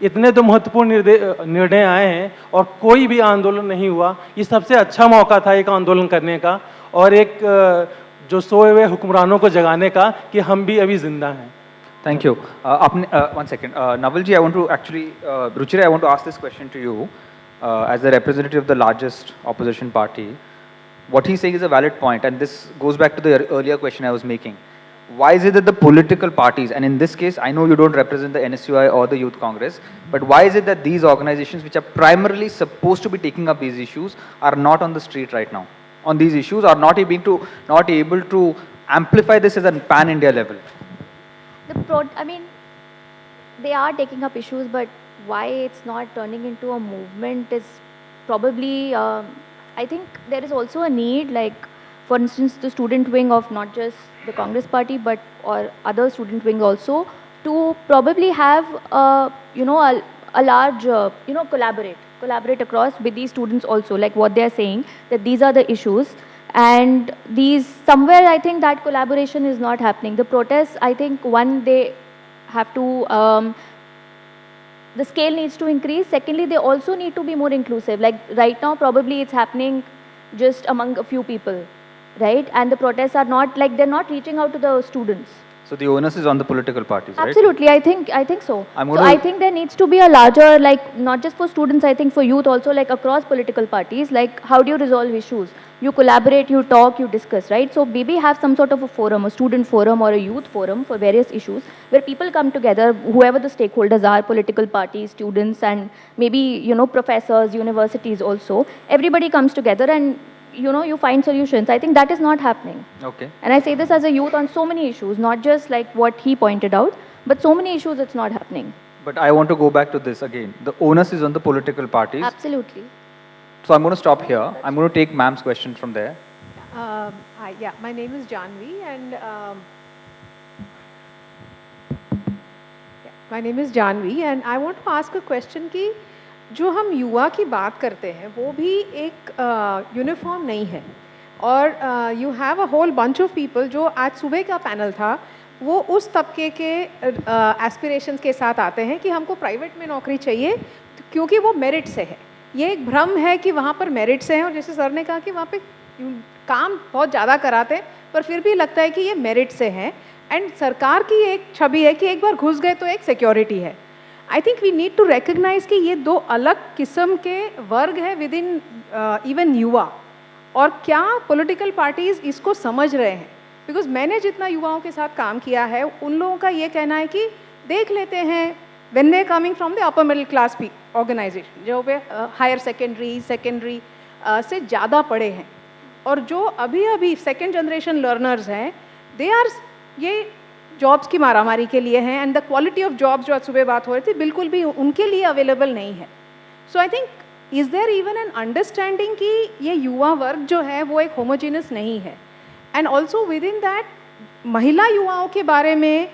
इतने तो महत्वपूर्ण निर्णय आए हैं और कोई भी आंदोलन नहीं हुआ। ये सबसे अच्छा मौका था एक आंदोलन करने का और एक जो सोए हुए हुक्मरानों को जगाने का कि हम भी अभी जिंदा हैं। Thank you. One second. Navalji, I want to actually, Ruchira, I want to ask this question to you as the representative of the largest opposition party. What he's saying is a valid point, and this goes back to the earlier question I was making. Why is it that the political parties, and in this case, I know you don't represent the NSUI or the Youth Congress, but why is it that these organizations, which are primarily supposed to be taking up these issues, are not on the street right now on these issues, are not able to amplify this as a pan-India level? I mean, they are taking up issues, but why it's not turning into a movement is probably, I think there is also a need, like, for instance, the student wing of not just the Congress party, but or other student wing also, to probably have, a large, collaborate across with these students also, like what they are saying, that these are the issues. And these, somewhere I think that collaboration is not happening. The protests, I think, one, they have to, the scale needs to increase. Secondly, they also need to be more inclusive. Like right now, probably it's happening just among a few people, right? And the protests are not, like, they're not reaching out to the students. So the onus is on the political parties, right? Absolutely, I think so. I think there needs to be a larger, like, not just for students, I think for youth also, like across political parties, like how do you resolve issues? You collaborate, you talk, you discuss, right? So maybe have some sort of a forum, a student forum or a youth forum for various issues where people come together, whoever the stakeholders are, political parties, students, and maybe, professors, universities also. Everybody comes together and, you find solutions. I think that is not happening. Okay. And I say this as a youth on so many issues, not just like what he pointed out, but so many issues it's not happening. But I want to go back to this again. The onus is on the political parties. Absolutely. So I'm going to stop here. I'm going to take ma'am's question from there. Hi, yeah, my name is Janvi, and I want to ask a question कि जो हम युवा की बात करते हैं वो भी एक यूनिफॉर्म नहीं है, और you have a whole bunch of people जो आज सुबह का पैनल था वो उस तबके के एस्पिरेशंस के साथ आते हैं कि हमको प्राइवेट में नौकरी चाहिए क्योंकि वो मेरिट से है। ये एक भ्रम है कि वहाँ पर मेरिट से है, और जैसे सर ने कहा कि वहाँ पे काम बहुत ज़्यादा कराते हैं पर फिर भी लगता है कि ये मेरिट से है। एंड सरकार की एक छवि है कि एक बार घुस गए तो एक सिक्योरिटी है। I think we need to recognise कि ये दो अलग किस्म के वर्ग है विद इन इवन युवा, और क्या पॉलिटिकल पार्टीज़ इसको समझ रहे हैं? बिकॉज मैंने जितना युवाओं के साथ काम किया है उन लोगों का ये कहना है कि देख लेते हैं when they're coming from the upper middle class organization, जो पे हायर सेकेंडरी से ज़्यादा पढ़े हैं, और जो अभी सेकेंड जनरेशन लर्नर्स हैं, दे आर ये जॉब्स की मारामारी के लिए हैं, and the quality of jobs जो आज सुबह बात हो रही थी बिल्कुल भी उनके लिए अवेलेबल नहीं है। सो I think is there even an understanding कि ये युवा वर्ग जो है वो एक होमोजीनस नहीं है, and also within that महिला युवाओं के बारे में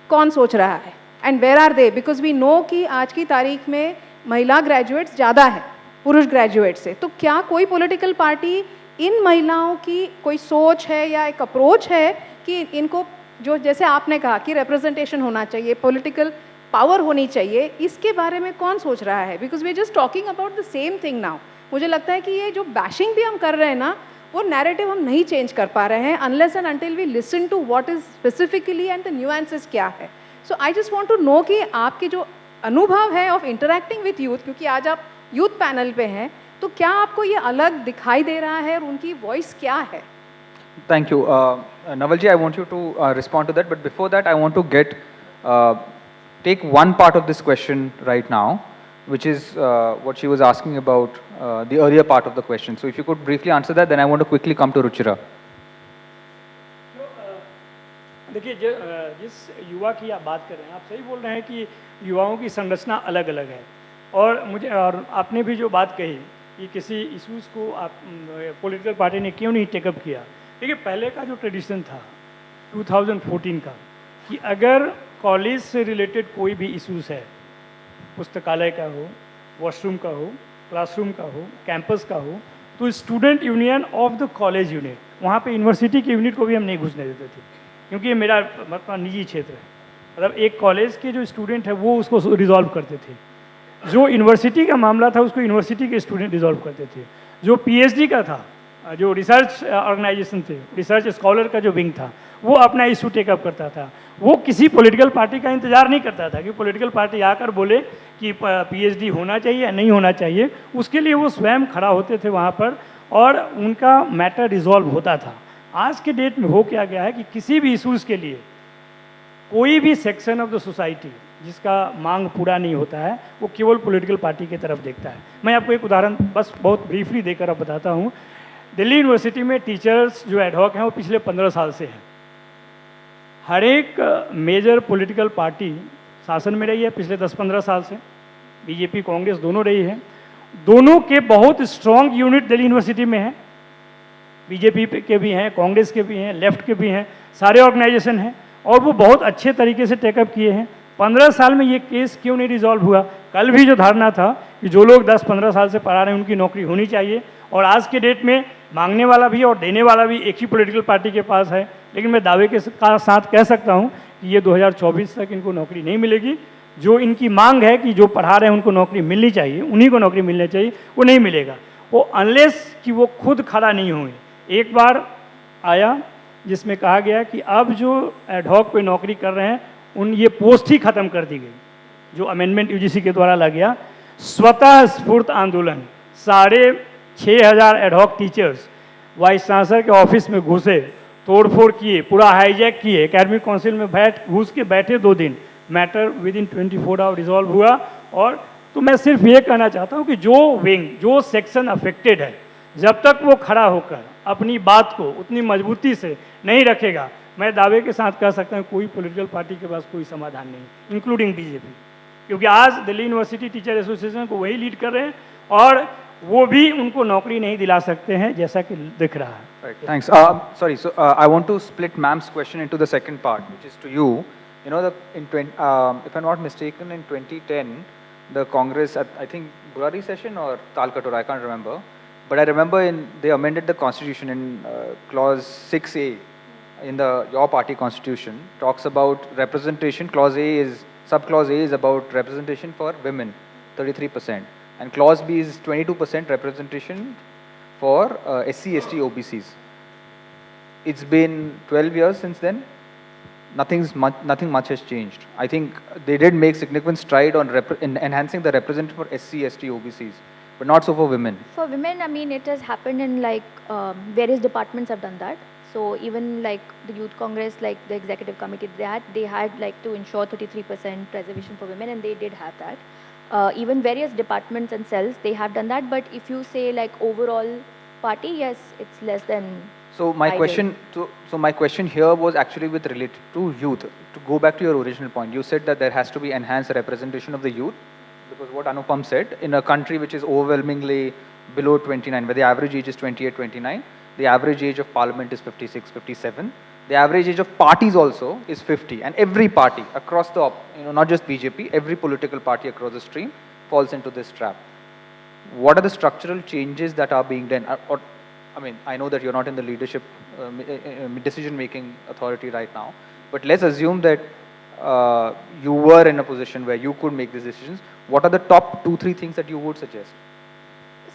कौन सोच रहा है, and where are they? Because we know कि आज की तारीख में महिला ग्रेजुएट्स ज़्यादा है पुरुष ग्रेजुएट से। तो क्या कोई पॉलिटिकल पार्टी इन महिलाओं की कोई सोच है या एक अप्रोच है कि इनको, जो जैसे आपने कहा कि रिप्रेजेंटेशन होना चाहिए, पॉलिटिकल पावर होनी चाहिए, इसके बारे में कौन सोच रहा है? Because we are just talking about the same thing now. मुझे लगता है कि ये जो बैशिंग भी हम कर रहे हैं ना, वो नैरेटिव हम नहीं चेंज कर पा रहे हैं unless and until we listen to what is specifically and the nuances क्या है। सो आई जस्ट वांट टू नो कि आपके जो अनुभव है ऑफ इंटरेक्टिंग विथ यूथ, क्योंकि आज आप यूथ पैनल पे हैं, तो क्या आपको ये अलग दिखाई दे रहा है और उनकी वॉइस क्या है? Thank you. Navalji, I want you to respond to that, but before that, I want to take one part of this question right now, which is what she was asking about the earlier part of the question. So if you could briefly answer that, then I want to quickly come to Ruchira. देखिए जिस युवा की आप बात कर रहे हैं, आप सही बोल रहे हैं कि युवाओं की संरचना अलग अलग है, और आपने भी जो बात कही कि किसी इश्यूज़ को आप पॉलिटिकल पार्टी ने क्यों नहीं टेकअप किया। देखिए पहले का जो ट्रेडिशन था 2014 का, कि अगर कॉलेज से रिलेटेड कोई भी इश्यूज़ है, पुस्तकालय का हो, वॉशरूम का हो, क्लासरूम का हो, कैंपस का हो, तो student union of the college unit, वहाँ पे यूनिवर्सिटी के यूनिट को भी हम नहीं घुसने देते थे, क्योंकि ये मेरा मतलब निजी क्षेत्र है। मतलब एक कॉलेज के जो स्टूडेंट है वो उसको रिजॉल्व करते थे, जो यूनिवर्सिटी का मामला था उसको यूनिवर्सिटी के स्टूडेंट रिजॉल्व करते थे, जो पीएचडी का था, जो रिसर्च ऑर्गेनाइजेशन थे, रिसर्च स्कॉलर का जो विंग था, वो अपना इशू टेकअप करता था। वो किसी पॉलिटिकल पार्टी का इंतजार नहीं करता था कि पॉलिटिकल पार्टी आकर बोले कि पीएचडी होना चाहिए या नहीं होना चाहिए। उसके लिए वो स्वयं खड़ा होते थे वहाँ पर और उनका मैटर रिजॉल्व होता था। आज के डेट में हो क्या गया है कि किसी भी इशूज़ के लिए कोई भी सेक्शन ऑफ द सोसाइटी जिसका मांग पूरा नहीं होता है वो केवल पॉलिटिकल पार्टी की तरफ देखता है। मैं आपको एक उदाहरण बस बहुत ब्रीफली देकर अब बताता हूँ। दिल्ली यूनिवर्सिटी में टीचर्स जो एडहॉक हैं वो पिछले 15 साल से हैं। हर एक मेजर पॉलिटिकल पार्टी शासन में रही है पिछले 10-15 साल से, बीजेपी कांग्रेस दोनों रही है। दोनों के बहुत स्ट्रॉन्ग यूनिट दिल्ली यूनिवर्सिटी में हैं, बीजेपी के भी हैं, कांग्रेस के भी हैं, लेफ्ट के भी हैं, सारे ऑर्गेनाइजेशन हैं और वो बहुत अच्छे तरीके से टेकअप किए हैं। 15 साल में ये केस क्यों नहीं रिजॉल्व हुआ? कल भी जो धारणा था कि जो लोग 10-15 साल से पढ़ा रहे हैं उनकी नौकरी होनी चाहिए, और आज के डेट में मांगने वाला भी और देने वाला भी एक ही पॉलिटिकल पार्टी के पास है। लेकिन मैं दावे के साथ कह सकता हूँ कि ये 2024 तक इनको नौकरी नहीं मिलेगी। जो इनकी मांग है कि जो पढ़ा रहे हैं उनको नौकरी मिलनी चाहिए, उन्हीं को नौकरी मिलनी चाहिए, वो नहीं मिलेगा, वो अनलेस कि वो खुद खड़ा नहीं होंगे। एक बार आया जिसमें कहा गया कि अब जो एडहॉक पे नौकरी कर रहे हैं उन ये पोस्ट ही ख़त्म कर दी गई, जो अमेंडमेंट यूजीसी के द्वारा ला गया। स्वतः स्फूर्त आंदोलन, 6,500 एडहॉक टीचर्स वाइस चांसलर के ऑफिस में घुसे, तोड़फोड़ किए, पूरा हाईजैक किए, एकेडमिक काउंसिल में घुस के बैठे 2 दिन, matter within 24 hour resolve हुआ। और तो मैं सिर्फ ये कहना चाहता हूँ कि जो विंग, जो सेक्शन अफेक्टेड है, जब तक वो खड़ा होकर अपनी बात को उतनी मजबूती से नहीं रखेगा, मैं दावे के साथ कह सकता हूँ कोई पॉलिटिकल पार्टी के पास कोई समाधान नहीं, इंक्लूडिंग बीजेपी, क्योंकि आज दिल्ली यूनिवर्सिटी टीचर एसोसिएशन को वही लीड कर रहे हैं और वो भी उनको नौकरी नहीं दिला सकते हैं जैसा कि दिख रहा है। Right, thanks. Sorry, so I want to split ma'am's question into the second part, which is to you. You know, if I'm not mistaken, in 2010, the Congress, I think Burari session or Talkatora, I can't remember, but I remember they amended the constitution in clause 6A in your party constitution, talks about representation. Subclause A is about representation for women, 33%, and clause B is 22% representation for SC, ST, OBCs. It's been 12 years since then. Nothing much has changed. I think they did make significant stride on in enhancing the representation for SC, ST, OBCs, but not so for women. For women, I mean, it has happened in like various departments have done that. So even like the Youth Congress, like the executive committee, they had like to ensure 33% reservation for women, and they did have that. Even various departments and cells, they have done that. But if you say like overall party, yes, it's less than. So my question, so my question here was actually related to youth. To go back to your original point, you said that there has to be enhanced representation of the youth, because what Anupam said, in a country which is overwhelmingly below 29, where the average age is 28, 29, the average age of parliament is 56, 57. The average age of parties also is 50, and every party across the, not just BJP, every political party across the stream falls into this trap. What are the structural changes that are being done? I mean, I know that you're not in the leadership, decision-making authority right now, but let's assume that you were in a position where you could make these decisions. What are the top 2-3 things that you would suggest?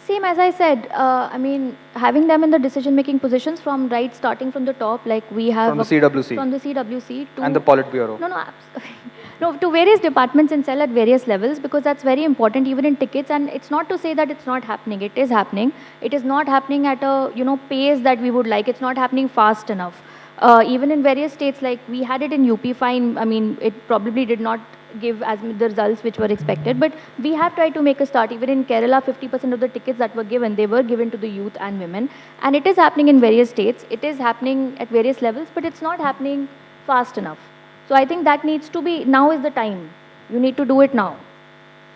Same as I said, I mean, having them in the decision-making positions starting from the top, like we have... From the CWC. From the CWC to... And the Politburo. No, No, to various departments and sell at various levels, because that's very important even in tickets. And it's not to say that it's not happening. It is happening. It is not happening at a pace that we would like. It's not happening fast enough. Even in various states, like we had it in UP, fine. I mean, it probably did not give the results which were expected, but we have tried to make a start. Even in Kerala, 50% of the tickets that were given, they were given to the youth and women. And it is happening in various states. It is happening at various levels, but it's not happening fast enough. So I think that needs to be, now is the time. You need to do it now.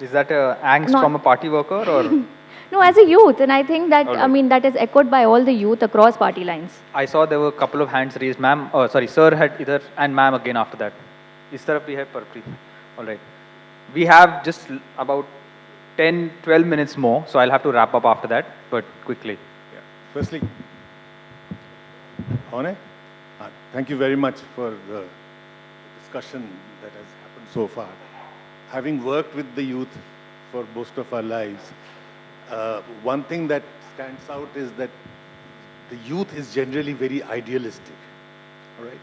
Is that a angst Not- from a party worker or? No, as a youth, and I think that, All I right. mean, that is echoed by all the youth across party lines. I saw there were a couple of hands raised. Ma'am, sorry, sir had either, and ma'am again after that. Is taraf we have Parpreet. All right. We have just about 10, 12 minutes more, so I'll have to wrap up after that, but quickly. Yeah. Firstly, Hone, thank you very much for the discussion that has happened so far. Having worked with the youth for most of our lives, one thing that stands out is that the youth is generally very idealistic, all right?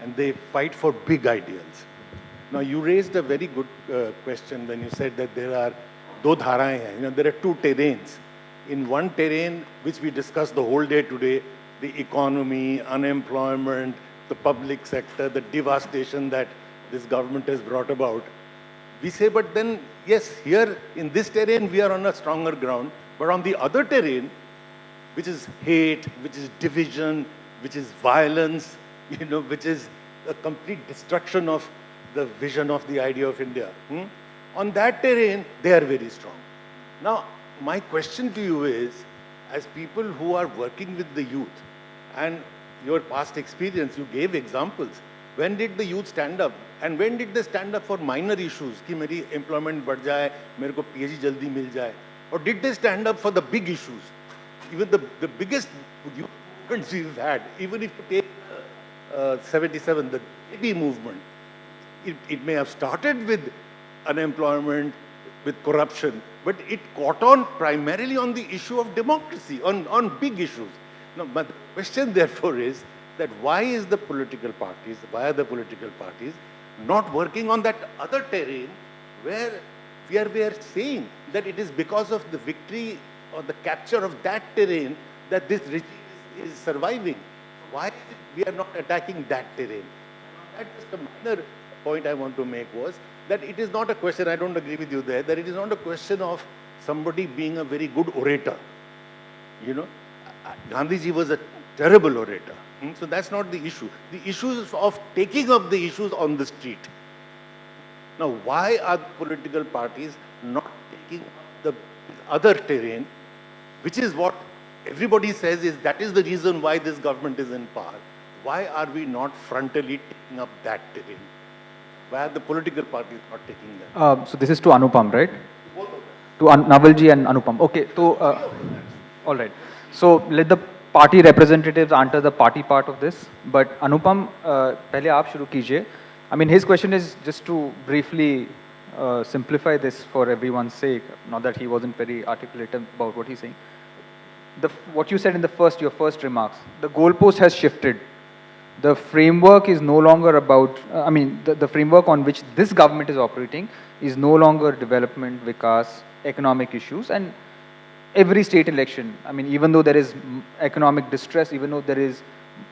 And they fight for big ideals. Now, you raised a very good question when you said that there are do dharaएं हैं. There are two terrains. In one terrain, which we discussed the whole day today, the economy, unemployment, the public sector, the devastation that this government has brought about. We say, but then, yes, here in this terrain, we are on a stronger ground. But on the other terrain, which is hate, which is division, which is violence, which is a complete destruction of the vision of the idea of India. On that terrain, they are very strong. Now, my question to you is, as people who are working with the youth, and your past experience, you gave examples. When did the youth stand up? And when did they stand up for minor issues? Ki meri employment बढ़ जाए, मेरे को PhD जल्दी मिल जाए. Or did they stand up for the big issues? Even the biggest youth movements we've had, even if you take 77, the baby movement, it may have started with unemployment, with corruption, but it caught on primarily on the issue of democracy, on big issues. Now, but the question therefore is that why are the political parties not working on that other terrain where we are saying that it is because of the victory or the capture of that terrain that this regime is surviving? Why we are not attacking that terrain? That's just a minor point I want to make was that it is not a question, I don't agree with you there, that it is not a question of somebody being a very good orator. Gandhiji was a terrible orator. So that's not the issue. The issue is of taking up the issues on the street. Now, why are political parties not taking up the other terrain, which is what everybody says is that is the reason why this government is in power? Why are we not frontally taking up that terrain? Why are the political parties not taking that? So this is to Anupam, right? To Navalji and Anupam. Okay, so, all right. So let the party representatives answer the party part of this. But Anupam, pehle aap shuru kijiye. I mean, his question is just to briefly simplify this for everyone's sake, not that he wasn't very articulate about what he's saying. What you said in your first remarks, the goalpost has shifted. The framework is no longer about, the framework on which this government is operating is no longer development, vikas, economic issues, and every state election, even though there is economic distress, even though there is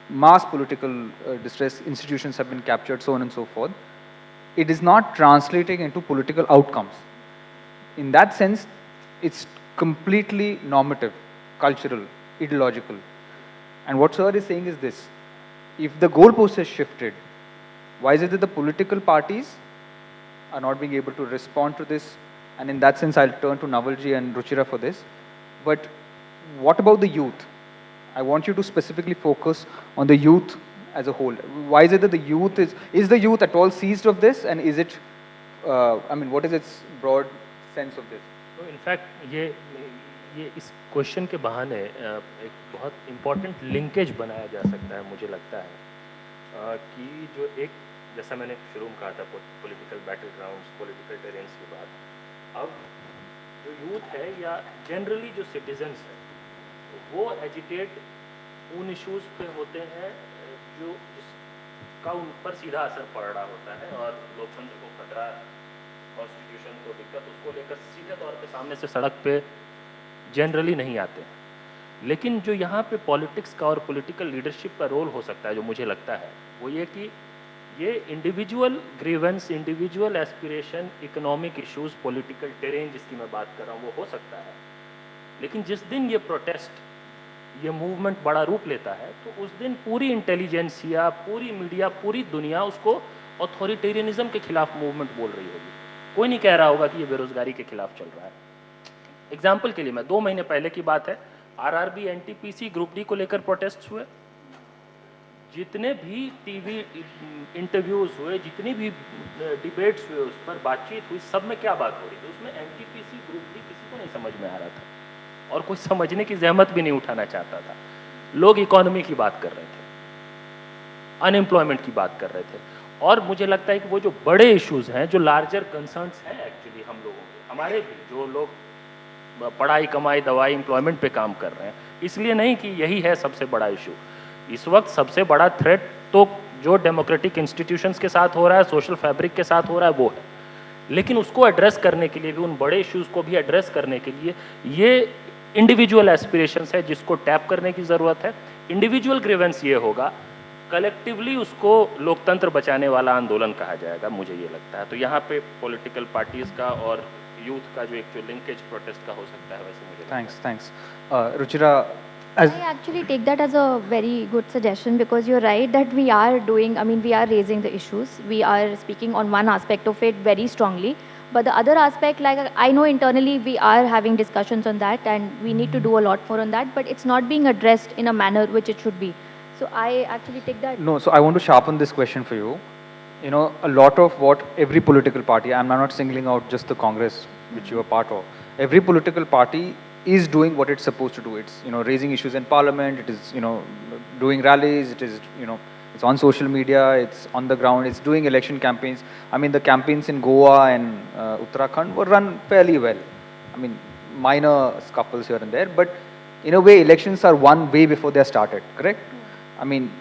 mass political distress, institutions have been captured, so on and so forth, it is not translating into political outcomes. In that sense, it's completely normative, cultural, ideological. And what sir is saying is this: if the goalpost has shifted, why is it that the political parties are not being able to respond to this? And in that sense, I'll turn to Navalji and Ruchira for this. But what about the youth? I want you to specifically focus on the youth as a whole. Why is it that the youth is the youth at all seized of this? And is it, what is its broad sense of this? तो in fact ये इस question के बहाने एक बहुत important linkage बनाया जा सकता है, मुझे लगता है कि जो एक, जैसा मैंने शुरू में कहा था, political battle grounds, political terrains की बात, अब जो यूथ है या जनरली जो सिटीजन्स हैं वो एजिटेट उन इश्यूज़ पे होते हैं जो का उन पर सीधा असर पड़ रहा होता है और लोकतंत्र को खतरा, कॉन्स्टिट्यूशन को दिक्कत, उसको लेकर सीधे तौर पे सामने से सड़क पे जनरली नहीं आते हैं। लेकिन जो यहाँ पे पॉलिटिक्स का और पॉलिटिकल लीडरशिप का रोल हो सकता है, जो मुझे लगता है, वो ये कि ये individual grievance, individual aspiration, economic issues, political terrain जिसकी मैं बात कर रहा हूँ, वो हो सकता है। लेकिन जिस दिन ये प्रोटेस्ट, ये मूवमेंट बड़ा रूप लेता है, तो उस दिन पूरी इंटेलिजेंसिया, पूरी मीडिया, पूरी दुनिया उसको ऑथोरिटेरियनिज्म के खिलाफ मूवमेंट बोल रही होगी। कोई नहीं कह रहा होगा कि ये बेरोजगारी के खिलाफ चल रहा है। एग्जाम्पल के लिए, मैं 2 महीने पहले की बात है, आरआरबी, एनटीपीसी, ग्रुप डी को लेकर प्रोटेस्ट हुए, जितने भी टीवी इंटरव्यूज हुए, जितनी भी डिबेट्स हुए, उस पर बातचीत हुई, सब में क्या बात हो रही थी? उसमें एनटीपीसी, ग्रुप डी किसी को नहीं समझ में आ रहा था और कोई समझने की जहमत भी नहीं उठाना चाहता था। लोग इकोनॉमी की बात कर रहे थे, अनएम्प्लॉयमेंट की बात कर रहे थे। और मुझे लगता है कि वो जो बड़े इश्यूज हैं, जो लार्जर कंसर्न्स हैं एक्चुअली हम लोगों के, हमारे भी, जो लोग पढ़ाई, कमाई, दवाई, एम्प्लॉयमेंट पे काम कर रहे हैं, इसलिए नहीं कि यही है सबसे बड़ा इशू। इस वक्त सबसे बड़ा थ्रेट तो जो डेमोक्रेटिक इंस्टीट्यूशंस के साथ हो रहा है, सोशल फैब्रिक के साथ हो रहा है, वो है। लेकिन उसको एड्रेस करने के लिए भी, उन बड़े इश्यूज को भी एड्रेस करने के लिए, ये इंडिविजुअल एस्पिरेशंस है जिसको टैप करने की ज़रूरत है। इंडिविजुअल ग्रीवेंस ये होगा, कलेक्टिवली उसको लोकतंत्र बचाने वाला आंदोलन कहा जाएगा, मुझे ये लगता है। तो यहाँ पे पॉलिटिकल पार्टीज का और यूथ का जो एक जो लिंकेज प्रोटेस्ट का हो सकता है, वैसे मुझे Thanks. Ruchira, as I actually take that as a very good suggestion, because you're right that we are doing, I mean, we are raising the issues. We are speaking on one aspect of it very strongly. But the other aspect, like I know internally we are having discussions on that and we need to do a lot more on that, but it's not being addressed in a manner which it should be. So I actually take that. No, so I want to sharpen this question for you. You know, a lot of what every political party, I'm not singling out just the Congress, which you are part of, every political party is doing what it's supposed to do. It's, you know, raising issues in parliament, it is, you know, doing rallies, it is, you know, it's on social media, it's on the ground, it's doing election campaigns. I mean, the campaigns in Goa and Uttarakhand were run fairly well. I mean, minor scuffles here and there, but in a way, elections are won way before they are started, correct? I mean,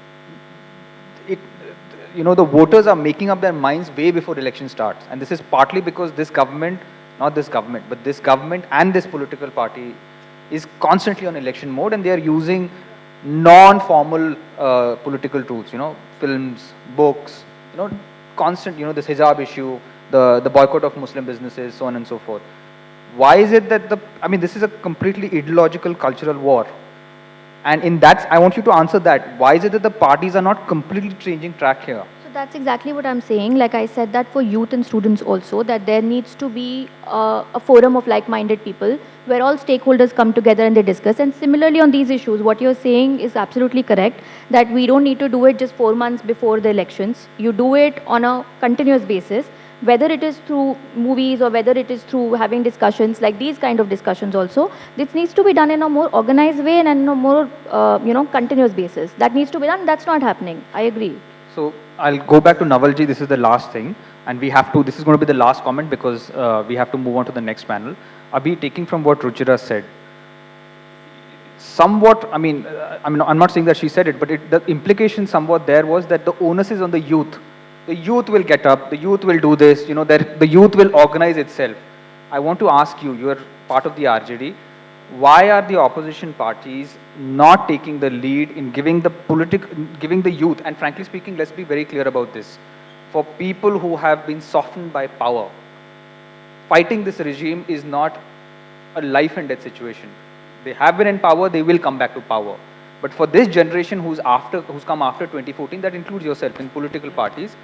you know, the voters are making up their minds way before election starts. And this is partly because this government, not this government, but this government and this political party is constantly on election mode, and they are using non-formal political tools, you know, films, books, you know, constant, you know, this hijab issue, the boycott of Muslim businesses, so on and so forth. Why is it that I mean, this is a completely ideological cultural war. And in that, I want you to answer that. Why is it that the parties are not completely changing track here? So that's exactly what I'm saying. Like I said that for youth and students also, that there needs to be a forum of like-minded people where all stakeholders come together and they discuss. And similarly on these issues, what you're saying is absolutely correct, that we don't need to do it just 4 months before the elections. You do it on a continuous basis, whether it is through movies or whether it is through having discussions, like these kind of discussions also. This needs to be done in a more organized way and in a more, you know, continuous basis. That needs to be done. That's not happening. I agree. So I'll go back to Navalji. This is the last thing. And we have to, this is going to be the last comment because we have to move on to the next panel. Abhi, taking from what Ruchira said, somewhat, I mean, I'm not saying that she said it, but the implication somewhat there was that the onus is on the youth. The youth will get up, the youth will do this, you know, the youth will organize itself. I want to ask you, you are part of the RJD, why are the opposition parties not taking the lead in giving the youth, and frankly speaking, let's be very clear about this, for people who have been softened by power, fighting this regime is not a life and death situation. They have been in power, they will come back to power. But for this generation who's come after 2014, that includes yourself in political parties,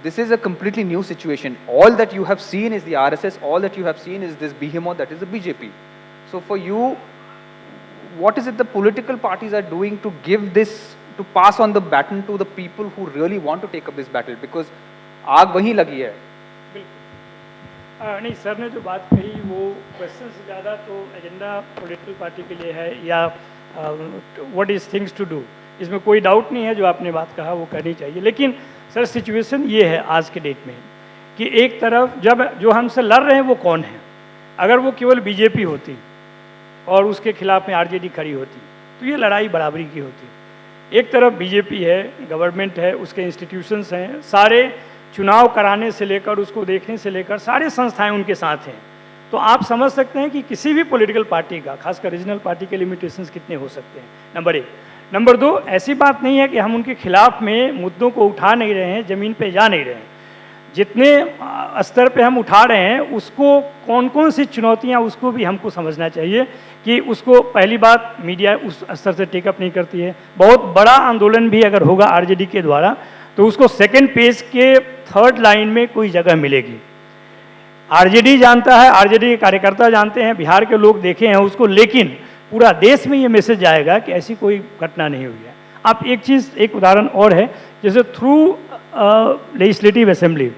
this is a completely new situation. All that you have seen is the RSS, all that you have seen is this behemoth that is the BJP. So for you, what is it the political parties are doing to give this, to pass on the baton to the people who really want to take up this battle? Because आग वहीं लगी है. नहीं, sir ने जो बात कही वो क्वेश्चन से ज़्यादा तो एजेंडा पॉलिटिकल पार्टी के लिए है या what is things to do, इसमें कोई डाउट नहीं है। जो आपने बात कहा वो करनी चाहिए। लेकिन सर सिचुएशन ये है आज के डेट में कि एक तरफ जब जो हमसे लड़ रहे हैं वो कौन है, अगर वो केवल बीजेपी होती और उसके खिलाफ में आरजेडी खड़ी होती तो ये लड़ाई बराबरी की होती। एक तरफ बीजेपी है, गवर्नमेंट है, उसके इंस्टीट्यूशंस हैं, सारे चुनाव कराने से लेकर उसको देखने से लेकर सारे संस्थाएं उनके साथ हैं। तो आप समझ सकते हैं कि किसी भी पॉलिटिकल पार्टी का, खासकर रीजनल पार्टी के लिमिटेशंस कितने हो सकते हैं, नंबर 1। नंबर 2, ऐसी बात नहीं है कि हम उनके खिलाफ में मुद्दों को उठा नहीं रहे हैं, ज़मीन पे जा नहीं रहे हैं। जितने स्तर पे हम उठा रहे हैं उसको कौन कौन सी चुनौतियां, उसको भी हमको समझना चाहिए कि उसको, पहली बात मीडिया उस स्तर से टेकअप नहीं करती है। बहुत बड़ा आंदोलन भी अगर होगा आरजेडी के द्वारा तो उसको सेकेंड पेज के थर्ड लाइन में कोई जगह मिलेगी। आरजेडी जानता है, आरजेडी के कार्यकर्ता जानते हैं, बिहार के लोग देखे हैं उसको, लेकिन पूरा देश में ये मैसेज जाएगा कि ऐसी कोई घटना नहीं हुई है। आप एक उदाहरण और है, जैसे थ्रू लेजिस्लेटिव असेंबली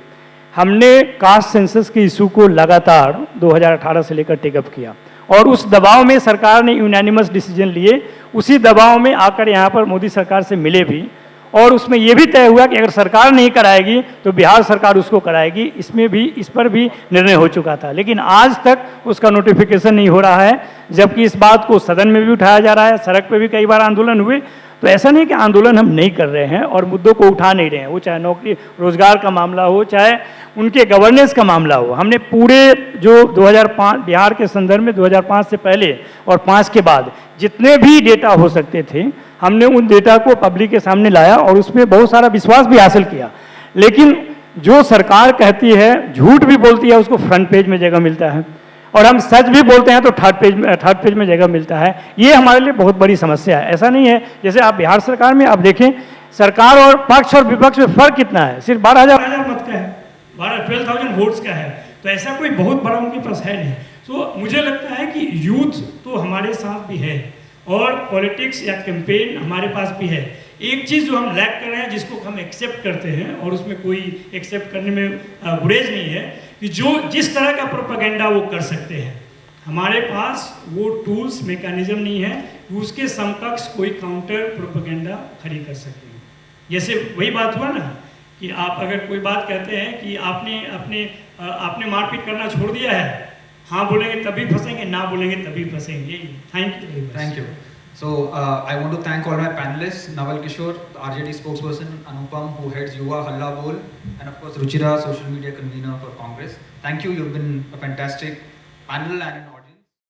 हमने कास्ट सेंसस के इशू को लगातार 2018 से लेकर टेकअप किया और उस दबाव में सरकार ने यूनानिमस डिसीजन लिए। उसी दबाव में आकर यहाँ पर मोदी सरकार से मिले भी और उसमें यह भी तय हुआ कि अगर सरकार नहीं कराएगी तो बिहार सरकार उसको कराएगी। इस पर भी निर्णय हो चुका था, लेकिन आज तक उसका नोटिफिकेशन नहीं हो रहा है, जबकि इस बात को सदन में भी उठाया जा रहा है, सड़क पे भी कई बार आंदोलन हुए। तो ऐसा नहीं कि आंदोलन हम नहीं कर रहे हैं और मुद्दों को उठा नहीं रहे हैं, वो चाहे नौकरी रोजगार का मामला हो, चाहे उनके गवर्नेंस का मामला हो। हमने पूरे जो 2005 बिहार के संदर्भ में 2005 से पहले और 5 के बाद जितने भी डेटा हो सकते थे, हमने उन डेटा को पब्लिक के सामने लाया और उसमें बहुत सारा विश्वास भी हासिल किया। लेकिन जो सरकार कहती है, झूठ भी बोलती है, उसको फ्रंट पेज में जगह मिलता है और हम सच भी बोलते हैं तो थर्ड पेज में जगह मिलता है। ये हमारे लिए बहुत बड़ी समस्या है। ऐसा नहीं है, जैसे आप बिहार सरकार में आप देखें, सरकार और पक्ष और विपक्ष में फर्क कितना है, सिर्फ 12,000 मत का है, 12,000 वोट्स का है। तो ऐसा कोई बहुत बड़ा उनके पास है नहीं। तो मुझे लगता है कि यूथ तो हमारे साथ भी है और पॉलिटिक्स या कैंपेन हमारे पास भी है। एक चीज़ जो हम लैक कर रहे हैं, जिसको हम एक्सेप्ट करते हैं और उसमें कोई एक्सेप्ट करने में गुरेज नहीं है, कि जिस तरह का प्रोपेगेंडा वो कर सकते हैं, हमारे पास वो टूल्स मैकेनिज्म नहीं है कि उसके समकक्ष कोई काउंटर प्रोपेगेंडा खड़ी कर सके। जैसे वही बात हुआ ना कि आप अगर कोई बात कहते हैं कि आपने मारपीट करना छोड़ दिया है, हाँ बोलेंगे तभी फंसेंगे, ना बोलेंगे तभी फंसेंगे। Thank you. So I want to thank all my panelists, Naval Kishore, the RJD spokesperson, Anupam, who heads Yuva Halla Bol, and of course Ruchira, social media convener for Congress. Thank you. You've been a fantastic panel and an